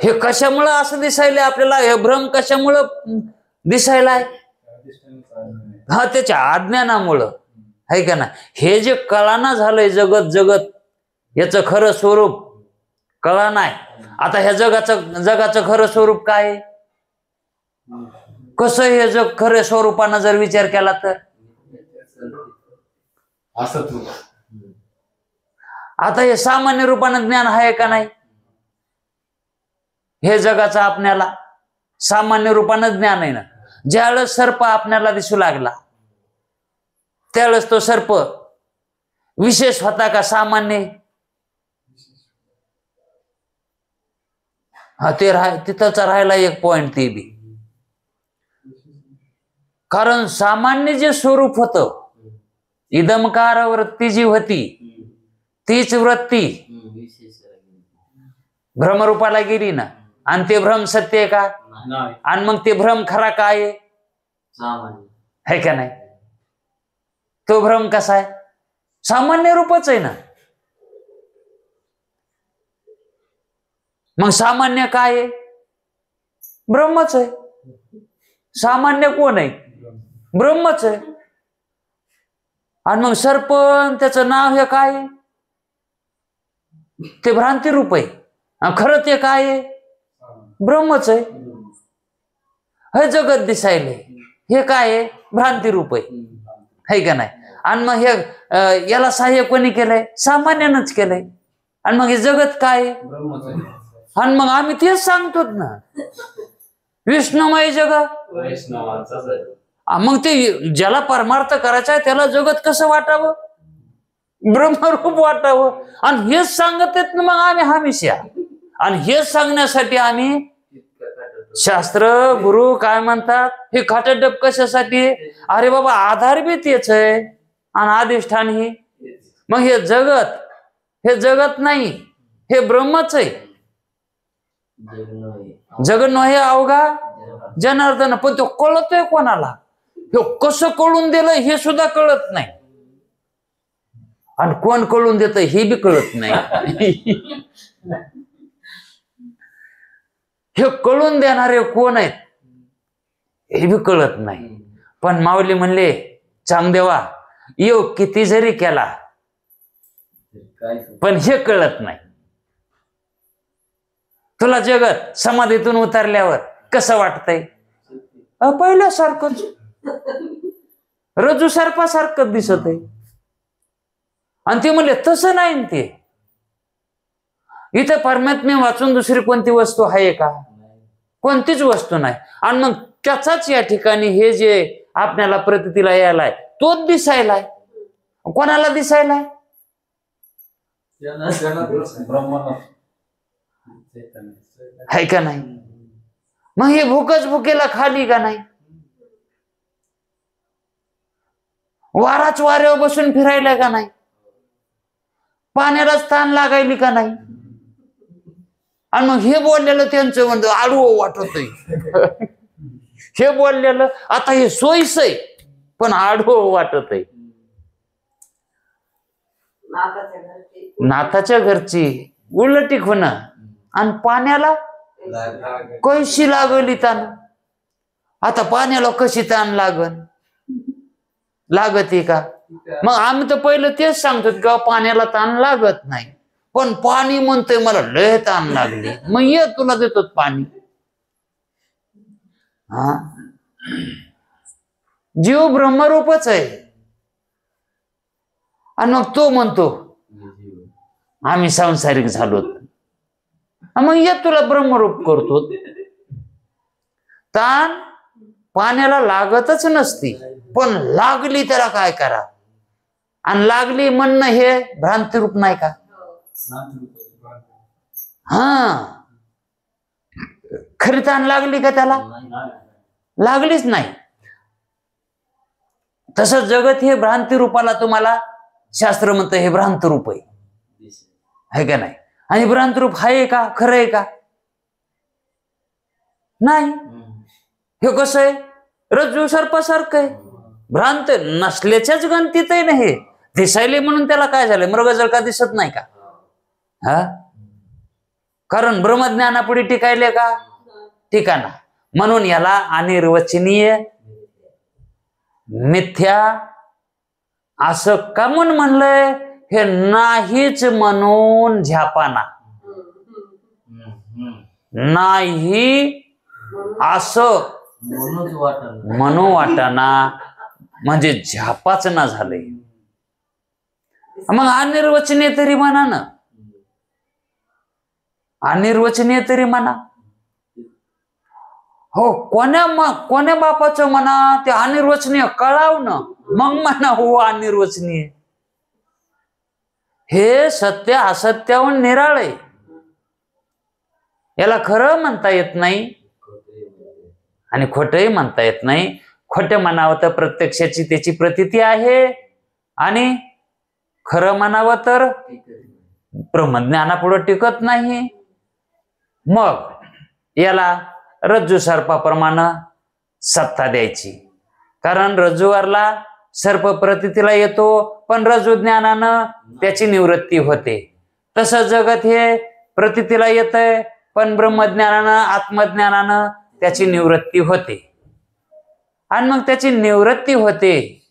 हे कशामुळं असं दिसायलंय आपल्याला? हे भ्रम कशामुळं दिसायलाय? हा, त्याच्या अज्ञानामुळं आहे का ना. हे जे कळाना झालंय जगत याचं खरं स्वरूप कळा नाही. आता ह्या जगाचं खरं स्वरूप काय? कसं हे जग खऱ्या स्वरूपानं जर विचार केला तर असं. आता हे सामान्य रूपानं ज्ञान आहे का नाही? हे जगाचं आपल्याला सामान्य रूपानं ज्ञान आहे ना. ज्यावेळेस सर्प आपल्याला दिसू लागला त्यावेळेस तो सर्प विशेष होता का सामान्य? हा, ते तिथंच राहायला एक पॉइंट ते बी. कारण सामान्य जे स्वरूप होतं, इदमकार वृत्ती जी होती तीच वृत्ती भ्रमरूपाला गेली ना, आणि ते भ्रम सत्य आहे का? नाही. आणि मग ते भ्रम खरा काय आहे? सामान्य. है का नाही? तो भ्रम कसा आहे? सामान्य रूपच आहे ना. मग सामान्य काय आहे? ब्रह्मच आहे. सामान्य कोण आहे? ब्रह्मच आहे. आणि मग सर्पण त्याचं नाव हे काय आहे? ते भ्रांती रूप आहे. आणि खरं ते काय आहे? ब्रह्मच आहे. हे जगत दिसायले हे काय आहे? भ्रांती रूप आहे. है का नाही? आणि मग हे याला सहाय्य कोणी केलंय? सामान्यानंच केलंय. आणि मग हे जगत काय आहे? ब्रह्मच आहे. आणि मग आम्ही तेच सांगतो ना, विष्णुमय जगत. वैष्णवाचाच आहे. मग ते ज्याला परमार्थ करायचा आहे त्याला जगत कसं वाटावं? ब्रह्मरूप वाटावं. आणि हेच सांगत आहेत ना मग आम्ही हमेशा. आणि हेच सांगण्यासाठी आम्ही शास्त्र गुरु काय म्हणतात, हे खाटडप कशासाठी? अरे बाबा आधार बी तेच आहे आणि अधिष्ठान ही. मग हे जगत नाही, हे ब्रह्मच आहे. जगन हे अवघा जनार्दन. पण तो कळतोय कोणाला? हे कसं कळून दिलं हे सुद्धा कळत नाही. आणि कोण कळून देत हे बी कळत नाही. हे कळून देणारे कोण आहेत हे बी कळत नाही. पण माऊली म्हणले, चांगदेवा योग किती जरी केला पण हे कळत नाही. तुला जगत समाधीतून उतरल्यावर कसं वाटतंय? पहिल्यासारखंच, रज्जू सर्पासारखंच दिसत आहे. आणि ते म्हणले तसं नाही ना ते. इथं परमात्मे वाचून दुसरी कोणती वस्तू आहे का? कोणतीच वस्तू नाही. आणि मग त्याचाच या ठिकाणी हे जे आपल्याला प्रतीला यायलाय तोच दिसायलाय. कोणाला दिसायलाय? है का नाही? मग हे भूकच भुकेला खाली का नाही? वाराच वाऱ्यावर बसून फिरायला का नाही? पाण्यालाच ताण लागायली का नाही? आणि मग हे बोललेलं त्यांचं म्हणतो आडवं वाटत. हे बोललेलं आता हे सोयीच आहे पण आडवं वाटत आहे. नाथाच्या घरची उलटी होणं आणि पाण्याला कशी लागली ताण. आता पाण्याला कशी ताण लागते का? मग आम्ही तर पहिलं तेच सांगतो की पाण्याला ताण लागत नाही. पण पाणी म्हणतोय मला लय ताण लागली. मग ये तुला देतो पाणी. हा, जीव ब्रह्मरूपच आहे. आणि मग तो म्हणतो आम्ही सांसारिक झालो. मग ये तुला ब्रह्मरूप करतो. ताण पाण्याला लागतच नसती पण लागली त्याला काय करा? आणि लागली म्हणणं हे भ्रांती रूप नाही का? हा, खरी ताण लागली का त्याला? लागलीच नाही. तसं जगत हे भ्रांती रूपाला तुम्हाला शास्त्र म्हणतं हे भ्रांत रूप आहे का नाही? आणि भ्रांत रूप आहे का? खरं आहे का? नाही. हे कसं आहे? रज्जू सर्पासारखं आहे. भ्रांत नसल्याच्याच गणतीत आहे ना. हे दिसायले म्हणून त्याला काय झालंय? मृग जर का दिसत नाही का? हा, कारण ब्रह्मज्ञानापुढे टिकायले का? ठिकाणा. म्हणून याला अनिर्वचनीय मिथ्या असं का म्हणलंय? हे नाहीच म्हणून झ्यापाना. नाही असं म्हणू वाटाना म्हणजे झ्यापाच ना झालंय. मग अनिर्वचनीय तरी म्हणा ना. अनिर्वचनीय तरी म्हणा. हो, कोण्या बापाचं म्हणा ते अनिर्वचनीय कळाव ना मग म्हणा हो अनिर्वचनीय. हे सत्य असत्याहून निराळ आहे. याला खरं म्हणता येत नाही आणि खोटंही म्हणता येत नाही. खोटं म्हणावं तर प्रत्यक्षाची त्याची प्रतीती आहे आणि खरं म्हणावं तर ब्रह्मज्ञानापुढे टिकत नाही. मग याला रज्जू सर्पाप्रमाणे सत्ता द्यायची, कारण रज्जूवरला सर्प प्रतीतीला येतो, पण रज्जू ज्ञानानं त्याची निवृत्ती होते. तसं जगत हे प्रतीतीला येतंय, पण ब्रह्मज्ञानानं आत्मज्ञानानं त्याची निवृत्ती होते. आणि मग त्याची निवृत्ती होते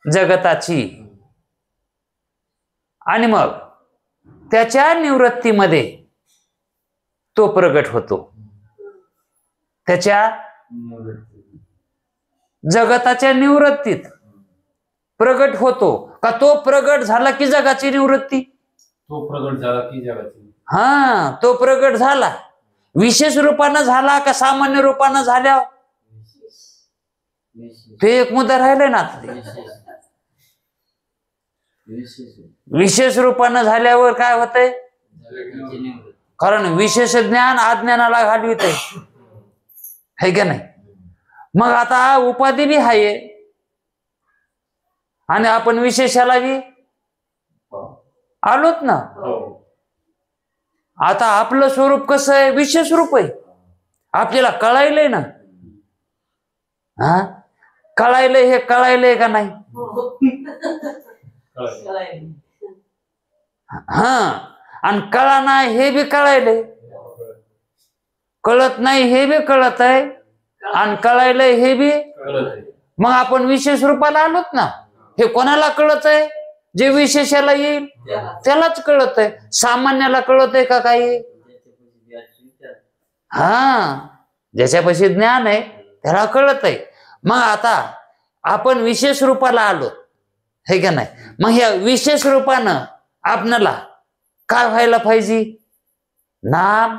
जगताची, आणि मग त्याच्या निवृत्तीमध्ये तो प्रगट होतो. त्याच्या जगताच्या निवृत्तीत प्रगट होतो का? तो प्रगट झाला की जगाची निवृत्ती. तो प्रगट झाला की जगाची. हा, तो प्रगट झाला विशेष रूपानं झाला का सामान्य रूपानं झाल्या, ते एक मुद्दा राहिलाय ना. विशेष रूपानं झाल्यावर काय होतंय? कारण विशेष ज्ञान अज्ञानाला घालवित आहे का नाही. मग आता उपाधी बी आहे आणि आपण विशेषाला बी आलोत ना. आता आपलं स्वरूप कसं आहे? विशेष रूप आहे. आपल्याला कळायलंय ना. हा, कळायलंय. हे कळायलंय का नाही? हा, आणि कळा नाही हे बी कळायलंय. कळत नाही हे बी कळत आहे, आणि कळायलंय हे बी. मग आपण विशेष रूपाला आलोत ना. हे कोणाला कळत आहे? जे विशेषाला येईल त्यालाच कळत आहे. सामान्याला कळत आहे का काही? हा, ज्याच्यापाशी ज्ञान आहे त्याला कळत आहे. मग आता आपण विशेष रूपाला आलो हे का नाही. मग ह्या विशेष रूपानं आपणाला काय व्हायला पाहिजे? नाम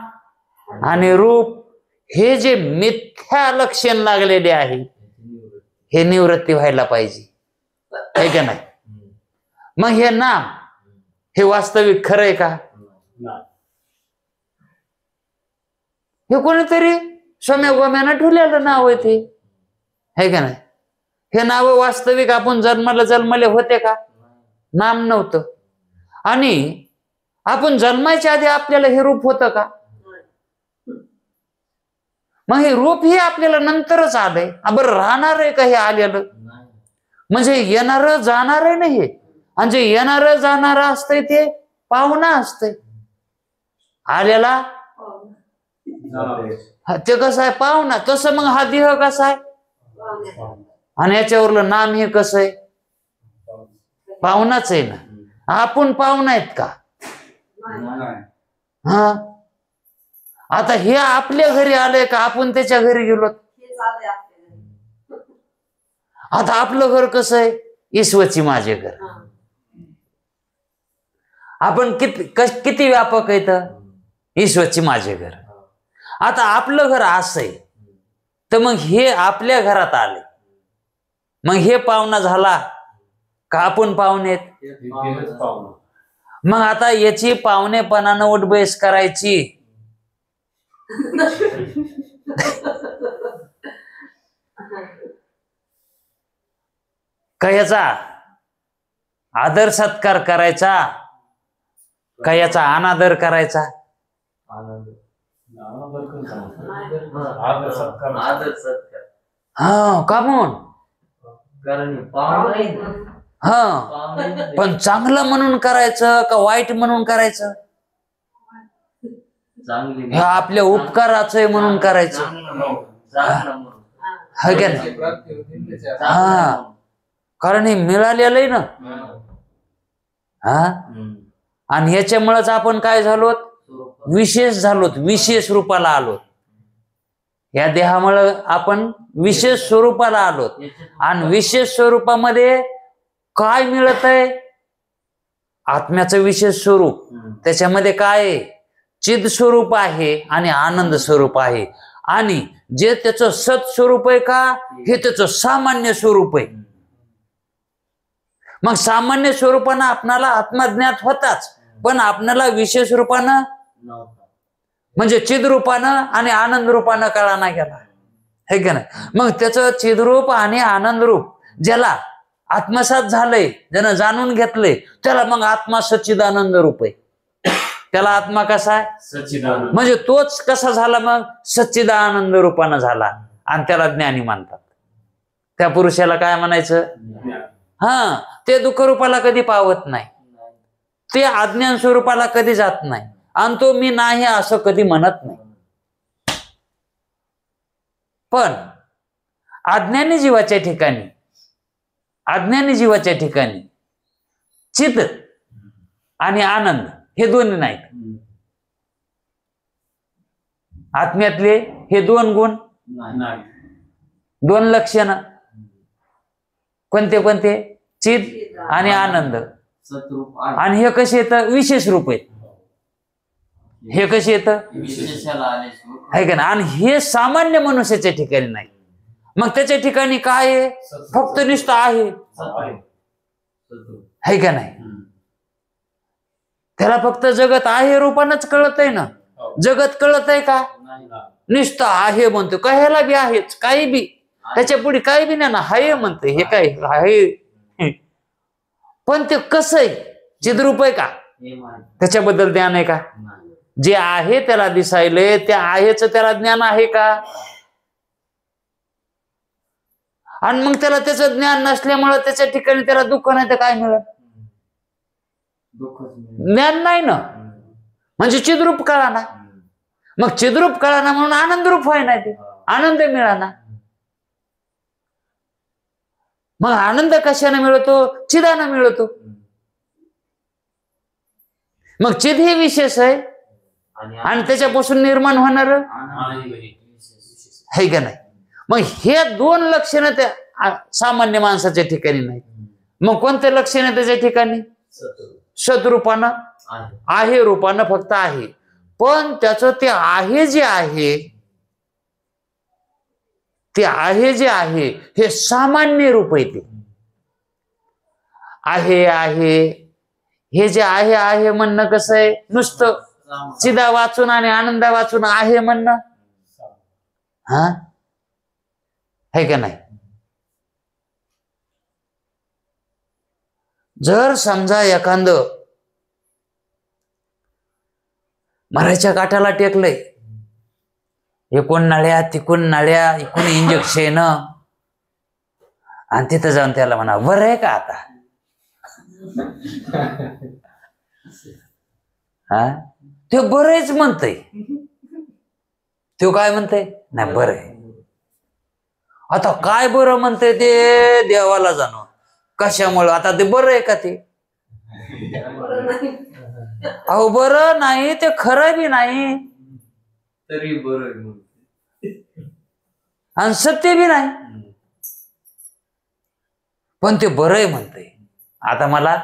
आणि रूप हे जे मिथ्या लक्षण लागलेले आहे हे निवृत्ती व्हायला पाहिजे, हे का नाही. मग हे नाम हे वास्तविक खरंय का? हे कोणीतरी सोम्या गोम्यानं ठेवलेलं नाव आहे ते, हे का नाही. हे नाव वास्तविक आपण जन्मले होते का? नाम नव्हतं. आणि आपण जन्माच्या आधी आपल्याला हे रूप होतं का? मग हे रूप हे आपल्याला नंतरच आलंय. बरं, राहणार आहे का हे आलेलं? म्हणजे येणार जाणार आहे नाही. आणि जे येणार जाणार असतंय ते पाहुणा असतंय. आलेला ते कसं आहे? पाहुणा. तसं मग हा देह कसा आहे? आणि याच्यावरलं नाम हे कसं आहे? पाहुणाच आहे ना. आपण पाहुणा आहेत का? हा, आता हे आपल्या घरी आलंय का आपण त्याच्या घरी गेलो? आता आपलं घर कसं आहे? ईश्वरची माझे घर. आपण किती व्यापक आहे तर ईश्वरची माझे घर. आता आपलं घर असं आहे तर मग हे आपल्या घरात आले, मग हे पाहुणा झाला का आपण पाहुणे? मग आता याची पाहुणेपणानं उठबैस करायची का याचा आदर सत्कार करायचा का याचा अनादर करायचा? हा, का म्हणून? हा, पण चांगलं म्हणून करायचं का वाईट म्हणून करायचं? हे आपल्या उपकाराचं आहे म्हणून करायचं, है का नाही? हा, कारण हे मिळालेलं आहे ना. हा, आणि ह्याच्यामुळेच आपण काय झालो? विशेष झालो, विशेष रूपाला आलो. या देहामुळे आपण विशेष स्वरूपाला आलो. आणि विशेष स्वरूपामध्ये काय मिळत आहे? आत्म्याचं विशेष स्वरूप. त्याच्यामध्ये काय आहे? चिद स्वरूप आहे आणि आनंद स्वरूप आहे. आणि जे त्याचं सत स्वरूप आहे का, हे त्याचं सामान्य स्वरूप आहे. मग सामान्य स्वरूपानं आपणाला आत्मज्ञात होताच, पण आपणाला विशेष रूपानं म्हणजे चिद रूपानं आणि आनंद रूपानं कळा नाही गेला, हे का नाही. मग त्याचं चिद्रूप आणि आनंद रूप ज्याला आत्मसात झालंय, ज्यानं जाणून घेतलंय, त्याला मग आत्मा सच्चिदानंद रूप आहे. त्याला आत्मा कसा आहे? सच्चिदानंद. म्हणजे तोच कसा झाला मग? सच्चिदानंद रूपानं झाला आणि त्याला ज्ञानी मानतात. त्या पुरुषाला काय म्हणायचं? हा, ते दुःख रूपाला कधी पावत नाही, ते अज्ञान स्वरूपाला कधी जात नाही आणि तो मी नाही असं कधी म्हणत नाही. पण अज्ञानी जीवाच्या ठिकाणी चित्त आणि आनंद हे दोन्ही नाहीत. आत्म्यातले हे दोन गुण, दोन लक्षण कोणते कोणते? चित्त आणि आनंद. आणि हे कसे येतं? विशेष रूप आहेत. हे कसे येतं? आहे का ना? आणि हे सामान्य मनुष्याच्या ठिकाणी नाही. मग त्याच्या ठिकाणी काय आहे? फक्त नुसतं आहे का नाही? त्याला फक्त जगत आहे रूपानच कळत आहे ना. जगत कळत आहे का? नुसतं आहे म्हणतो. कशाला बी आहेच, काही बी त्याच्या पुढे काही बी नाही ना, हाय म्हणते. हे काय आहे? पण ते कसं आहे? चिद्रूप आहे का? त्याच्याबद्दल ज्ञान आहे का? जे आहे त्याला दिसायले त्या आहेच त्याला ज्ञान आहे का? आणि मग त्याला त्याचं ज्ञान नसल्यामुळं त्याच्या ठिकाणी त्याला दुःख नाही तर काय मिळत? ज्ञान नाही ना, म्हणजे चिद्रूप कळा ना. मग चिद्रूप कळा ना म्हणून आनंद रूप व्हाय नाही, ते आनंद मिळाला. मग आनंद कशाने मिळतो? चिदानं मिळतो. मग चिद हे विशेष आहे आणि त्याच्यापासून निर्माण होणार आहे का नाही? मग हे दोन लक्षणं त्या सामान्य माणसाच्या ठिकाणी नाही. मग कोणते लक्षण त्याच्या ठिकाणी? सद्रूपानं आहे रूपानं फक्त आहे. पण त्याचं ते आहे जे आहे हे सामान्य रूप आहे. ते आहे हे जे आहे म्हणणं कसं आहे? नुसतं चिदा वाचून आणि आनंदा वाचून आहे म्हणणं हा आहे का नाही? जर समजा एखादं मरायच्या काठाला टेकलंय, एकूण नळ्या तिकून नळ्या इकून इंजेक्शन, आणि तिथं जाऊन त्याला म्हणा बरं आहे का आता? हा, ते बरंच म्हणतय. तो काय म्हणतय? नाही बरं आहे. आता काय बरं म्हणतंय ते देवाला जाणव. कशामुळं? आता ते बरं आहे का ते? अहो बरं नाही, ते खरं बी नाही तरी बरं आणि सत्य बी नाही, पण ते बरं आहे म्हणतंय. आता मला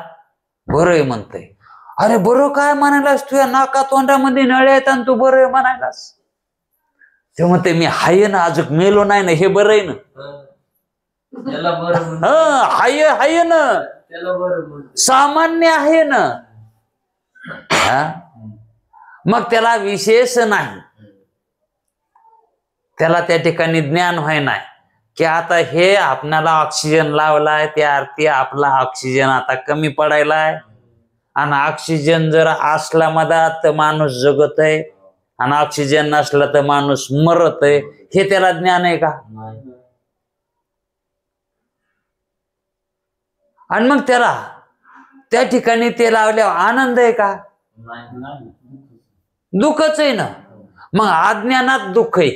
बरं आहे म्हणतंय. अरे बरं काय म्हणायलास? तुझ्या नाका तोंडामध्ये नळे आहेत आणि तू बरं आहे म्हणायलास? ते म्हणते मी हाय ना, अजून मेलो नाही ना, हे बरं आहे ना. हाय ना, सामान्य आहे ना. मग त्याला विशेष नाही, त्याला त्या ठिकाणी ज्ञान व्हाय नाही की आता हे आपणाला ऑक्सिजन लावलाय, त्या अर्थी आपला ऑक्सिजन आता कमी पडायलाय, आणि ऑक्सिजन जर असला मधात तर माणूस जगत आहे, आणि ऑक्सिजन नसला तर माणूस मरत आहे. हे त्याला ज्ञान आहे का? आणि मग त्याला त्या ठिकाणी ते लावल्यावर आनंद आहे का? दुःखच आहे ना. मग अज्ञानात दुःख आहे,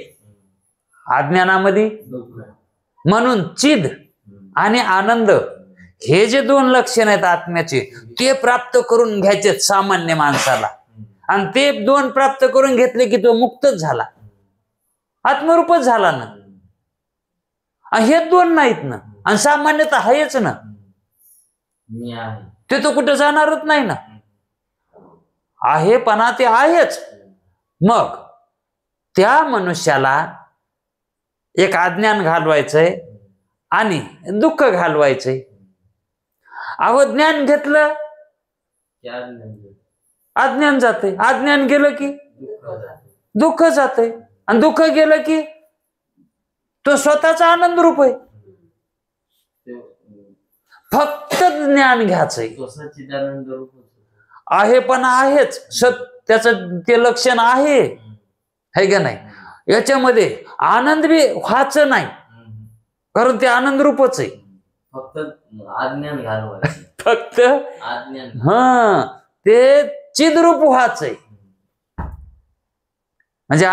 अज्ञानामध्ये म्हणून चिद आणि आनंद हे जे दोन लक्षण आहेत आत्म्याचे, ते प्राप्त करून घ्यायचे सामान्य माणसाला. आणि ते दोन प्राप्त करून घेतले की तो मुक्तच झाला, आत्मरूपच झाला ना. हे दोन नाहीत ना, आणि सामान्यता आहेच ना. ते तो कुठे जाणारच नाही ना. आहेपणा ते आहेच. मग त्या मनुष्याला एक अज्ञान घालवायचंय आणि दुःख घालवायचंय. ज्ञान घेतलं अज्ञान जाते, अज्ञान गेलं की दुःख जाते, आणि दुःख गेलं की तो स्वतःचा आनंद रूप आहे. फक्त ज्ञान घ्यायचंय. आहे पण आहेच, त्याचं ते लक्षण आहे, है का नाही? याच्यामध्ये आनंद बी व्हायचं नाही, कारण ते आनंद रूपच आहे. फक्त अज्ञान घालवायचं. फक्त अज्ञान. ते चिद्रूप व्हायचंय, म्हणजे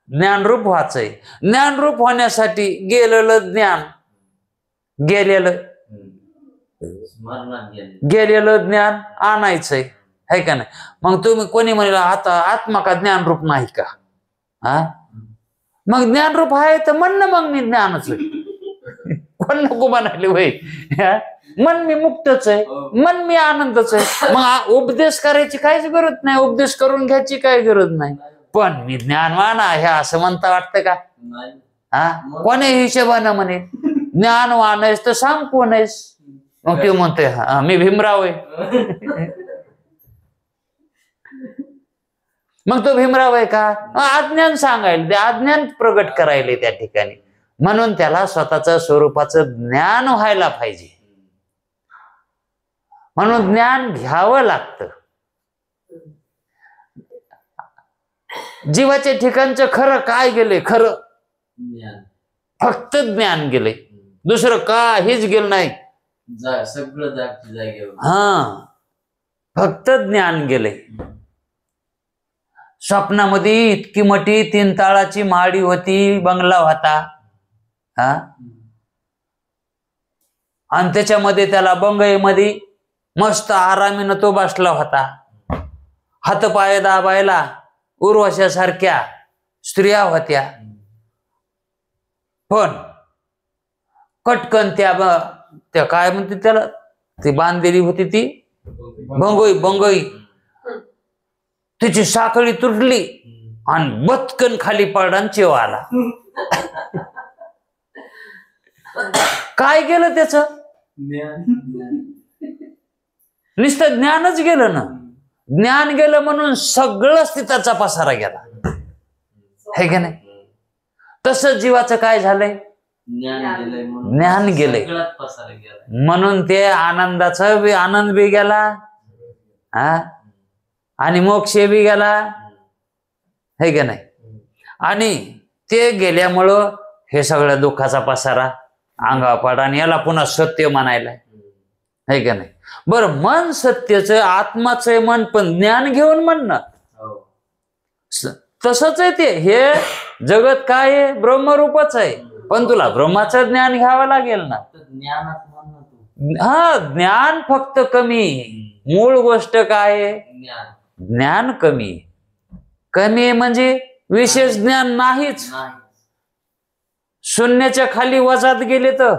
ज्ञानरूप व्हायचंय. ज्ञानरूप होण्यासाठी गेलेलं ज्ञान, गेलेलं ज्ञान आणायचंय, है का नाही? मग तुम्ही कोणी म्हणला आता आत्मा का ज्ञानरूप नाही का? हा, मग ज्ञानरूप आहे तर म्हण ना, मग मी ज्ञानच आहे. कोण नको म्हणाले वय, मन मी मुक्तच आहे, मन मी आनंदच आहे. मग उपदेश करायची काहीच गरज नाही, उपदेश करून घ्यायची काही गरज नाही. पण मी ज्ञानवान आहे असं म्हणता वाटतं का? हा, कोणी हिशोबानं म्हणे ज्ञानवान आहेस तर सांग कोण आहेस? मग ते म्हणतोय मी भीमराव आहे. मग तो भीमराव आहे का? अज्ञान सांगायला, ते अज्ञान प्रगट करायला त्या ठिकाणी. म्हणून त्याला स्वतःचं स्वरूपाचं ज्ञान व्हायला पाहिजे, म्हणून ज्ञान घ्यावं लागतं. जीवाच्या ठिकाणचं खरं काय गेले? खरं फक्त ज्ञान गेले, दुसरं काहीच गेलं नाही. सगळं जागेवर. हा, फक्त ज्ञान गेले. स्वप्नामध्ये इतकी मोठी 3 ताळाची माडी होती, बंगला होता. हा, आणि त्याच्यामध्ये त्याला बंगईमध्ये मस्त आरामीनं तो बसला होता. हातपाय दाबायला उर्वशासारख्या स्त्रिया होत्या. पण कटकन त्या काय म्हणते त्याला, ती बांधलेली होती ती बंगई, तिची साखळी तुटली आणि बचकन खाली पडला आणि चेवा आला. काय गेलं त्याच? नुसतं ज्ञानच गेलं ना. ज्ञान गेलं म्हणून सगळंच तिथाचा पसारा गेला, है का नाही? तसंच जीवाचं काय झालंय? ज्ञान गेलंय म्हणून ते आनंदाचा आनंद बी गेला, हा, आणि मोक्ष बी गेला, है का नाही? आणि ते गेल्यामुळं हे सगळं दुःखाचा पसारा अंगावर पडा, आणि याला पुन्हा सत्य म्हणायला, है का नाही? बरं, मन सत्यच आत्माच आहे मन, पण ज्ञान घेऊन म्हण ना. तसंच आहे ते. हे जगत काय आहे? ब्रह्मरूपच आहे, पण तुला ब्रह्माचं ज्ञान घ्यावं लागेल ना. हा, ज्ञान फक्त कमी, मूळ गोष्ट काय आहे? ज्ञान कमी. कमी म्हणजे विशेष ज्ञान नाहीच. शून्याच्या खाली वजात गेले तर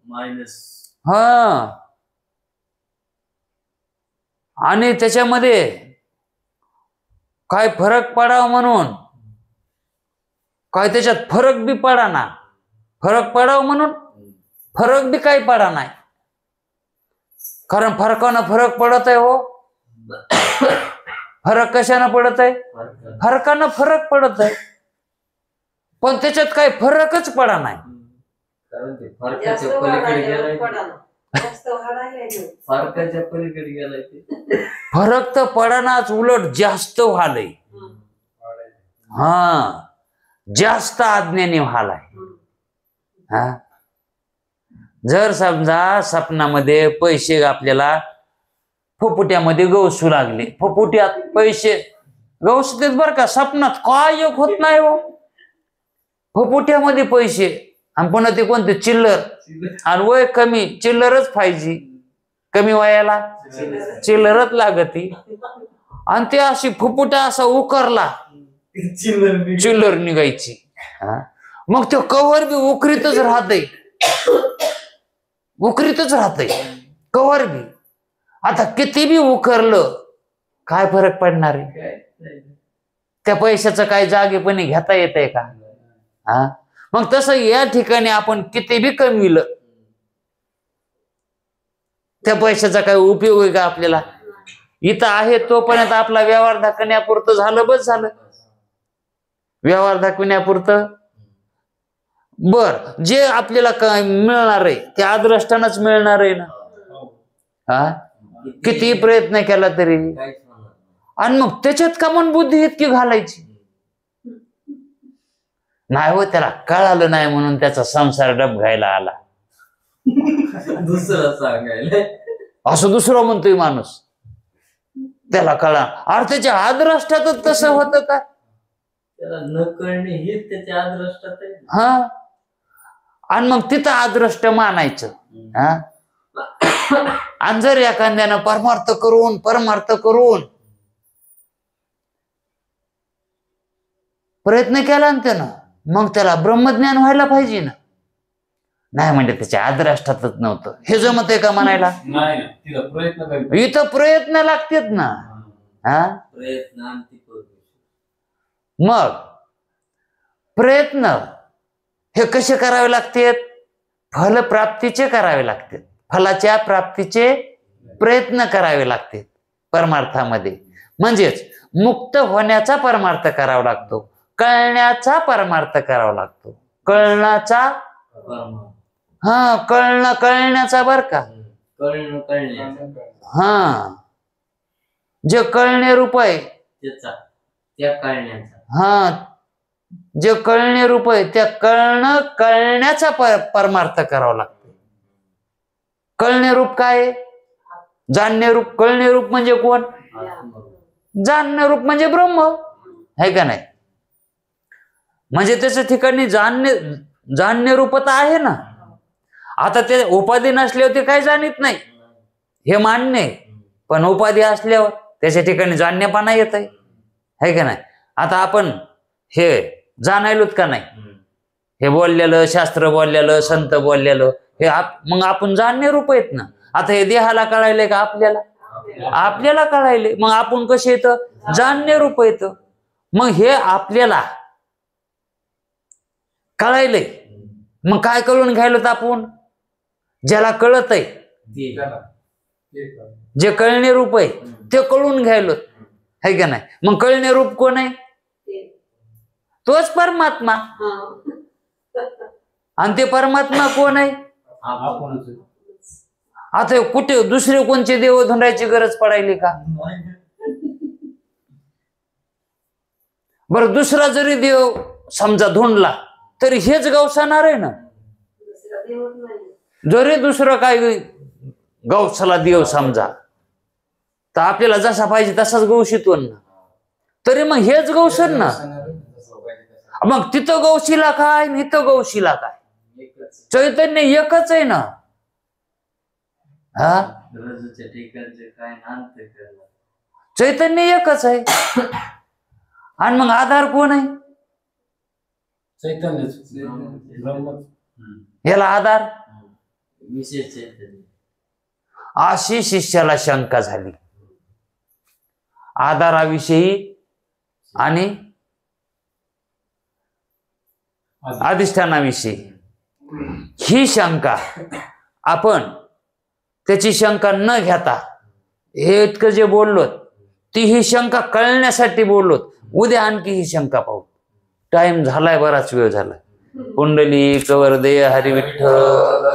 मायनस. हा, आणि त्याच्यामध्ये काय फरक पडावा म्हणून काय त्याच्यात फरक बी पडा ना. फरक पडावा म्हणून फरक बी काही पडा नाही, कारण फरकानं फरक पडत आहे. हो, फरक कशानं पडत आहे? फरकानं फरक पडत आहे, पण त्याच्यात काही फरकच पडा नाही. फरक तर पडानाच, उलट जास्त व्हालय. हा, जास्त अज्ञानी व्हालाय. हा, जर समजा स्वप्नामध्ये पैसे आपल्याला फुफुट्यामध्ये गवसू लागले, फुफुट्यात पैसे गवसतेत बरं का, स्वप्नात काय योग होत नाही. हो, फुफुट्यामध्ये पैसे, आणि पुन्हा ते कोणते चिल्लर, आणि वय कमी, चिल्लरच पाहिजे. कमी वयाला चिल्लरच लागती, आणि ते अशी फुफुट्या असा उकरला चिल्लर निघायची. मग तो कव्हर बी उकरीतच राहतय, उकरीतच राहतय कव्हर बी. आता किती बी उकरलं काय फरक पडणार आहे? त्या पैशाचं काय जागेपणी घेता येतंय का? हा, मग तसं या ठिकाणी आपण किती बी कमविलं, त्या पैशाचा काय उपयोग आहे का आपल्याला? इथं आहे तोपर्यंत आपला व्यवहार दाखवण्यापुरतं झालं, बस झालं. व्यवहार दाखवण्यापुरतं. बर, जे आपल्याला काय मिळणार आहे ते अदृष्टानच मिळणार आहे ना. हा, किती प्रयत्न केला तरी. आणि मग त्याच्यात का मन बुद्धी इतकी घालायची? नाही हो, त्याला कळालं नाही म्हणून त्याचा संसार डबघायला आला, दुसरं सांगायला. असं दुसरं म्हणतोय माणूस. त्याला कळा, अरे त्याच्या आदराष्ट्रातच तसं होतं का? त्याला न कळणे हेच त्याच्या आदृष्टात आहे. हा, आणि मग तिथं आदृष्ट मानायचं. हा, आणि जर एखाद्यानं परमार्थ करून प्रयत्न केला ना त्यानं, मग त्याला ब्रह्मज्ञान व्हायला पाहिजे ना. नाही म्हणजे त्याच्या आदराष्ट्रातच नव्हतं, हे जमत आहे का म्हणायला? इथं प्रयत्न लागतात ना. हा, प्रयत्न अंती करू. मग प्रयत्न हे कसे करावे लागतात? फलप्राप्तीचे करावे लागतात. फलाच्या प्राप्तीचे प्रयत्न करावे लागतात परमार्थामध्ये. म्हणजेच मुक्त होण्याचा परमार्थ करावा लागतो, कळण्याचा परमार्थ करावा लागतो. कळण्याचा, हा, कळण्याचा बर का. हा, जे कळणे रूप आहे त्या कळण्याचा, हा, जे कळणे रूप आहे त्या कळण्याचा परमार्थ करावा लागतो. कळणे रूप काय? जाणणे रूप. कळणे रूप म्हणजे कोण? जाणणे रूप म्हणजे ब्रह्म आहे का नाही? म्हणजे त्याच्या ठिकाणी जाणणे रूपत आहे ना. आता ते उपाधी नसल्यावर ते काय जाणीत नाही, हे मान्य आहे. पण उपाधी असल्यावर त्याच्या ठिकाणी जाणण्यापणा येत आहे का नाही? आता आपण हे जाणायलोत का नाही? हे बोललेलं, शास्त्र बोललेलं, संत बोललेलं, हे मग आपण जाणणे रूप आहेत ना. आता हे देहाला कळायलंय का? आपल्याला कळायले. मग आपण कसे येतं? जाणणे रूप येतं. मग हे आपल्याला कळायलंय, मग काय कळून घ्यायलोत आपण? ज्याला कळत आहे, जे कळणे रूप आहे ते कळून घ्यायलोत, है का नाही? मग कळणे रूप कोण आहे? तोच परमात्मा. आणि ते परमात्मा कोण आहे? आता कुठे दुसरे कोणचे देव धुंडायची गरज पडायली का? बरं, दुसरा जरी देव समजा धुंडला तरी हेच गवसणार आहे ना. जरी दुसरं काय गवसाला देव समजा, तर आपल्याला जसा पाहिजे तसाच गवशीतो ना. तरी मग हेच गवसन ना. मग तिथं गवशीला काय, इथं गवशीला काय? चैतन्य एकच आहे ना. हा, चैतन्य एकच आहे. आणि मग आधार कोण आहे? याला आधार अशी शिष्याला शंका झाली आधाराविषयी आणि अधिष्ठानाविषयी. ही शंका आपण त्याची शंका न घेता हे इतकं जे बोललो, ती ही शंका कळण्यासाठी बोललो. उद्या आणखी ही शंका पाहू. टाइम झालाय, बराच वेळ झालाय. कुंडली कवरदे हरी विठ्ठल.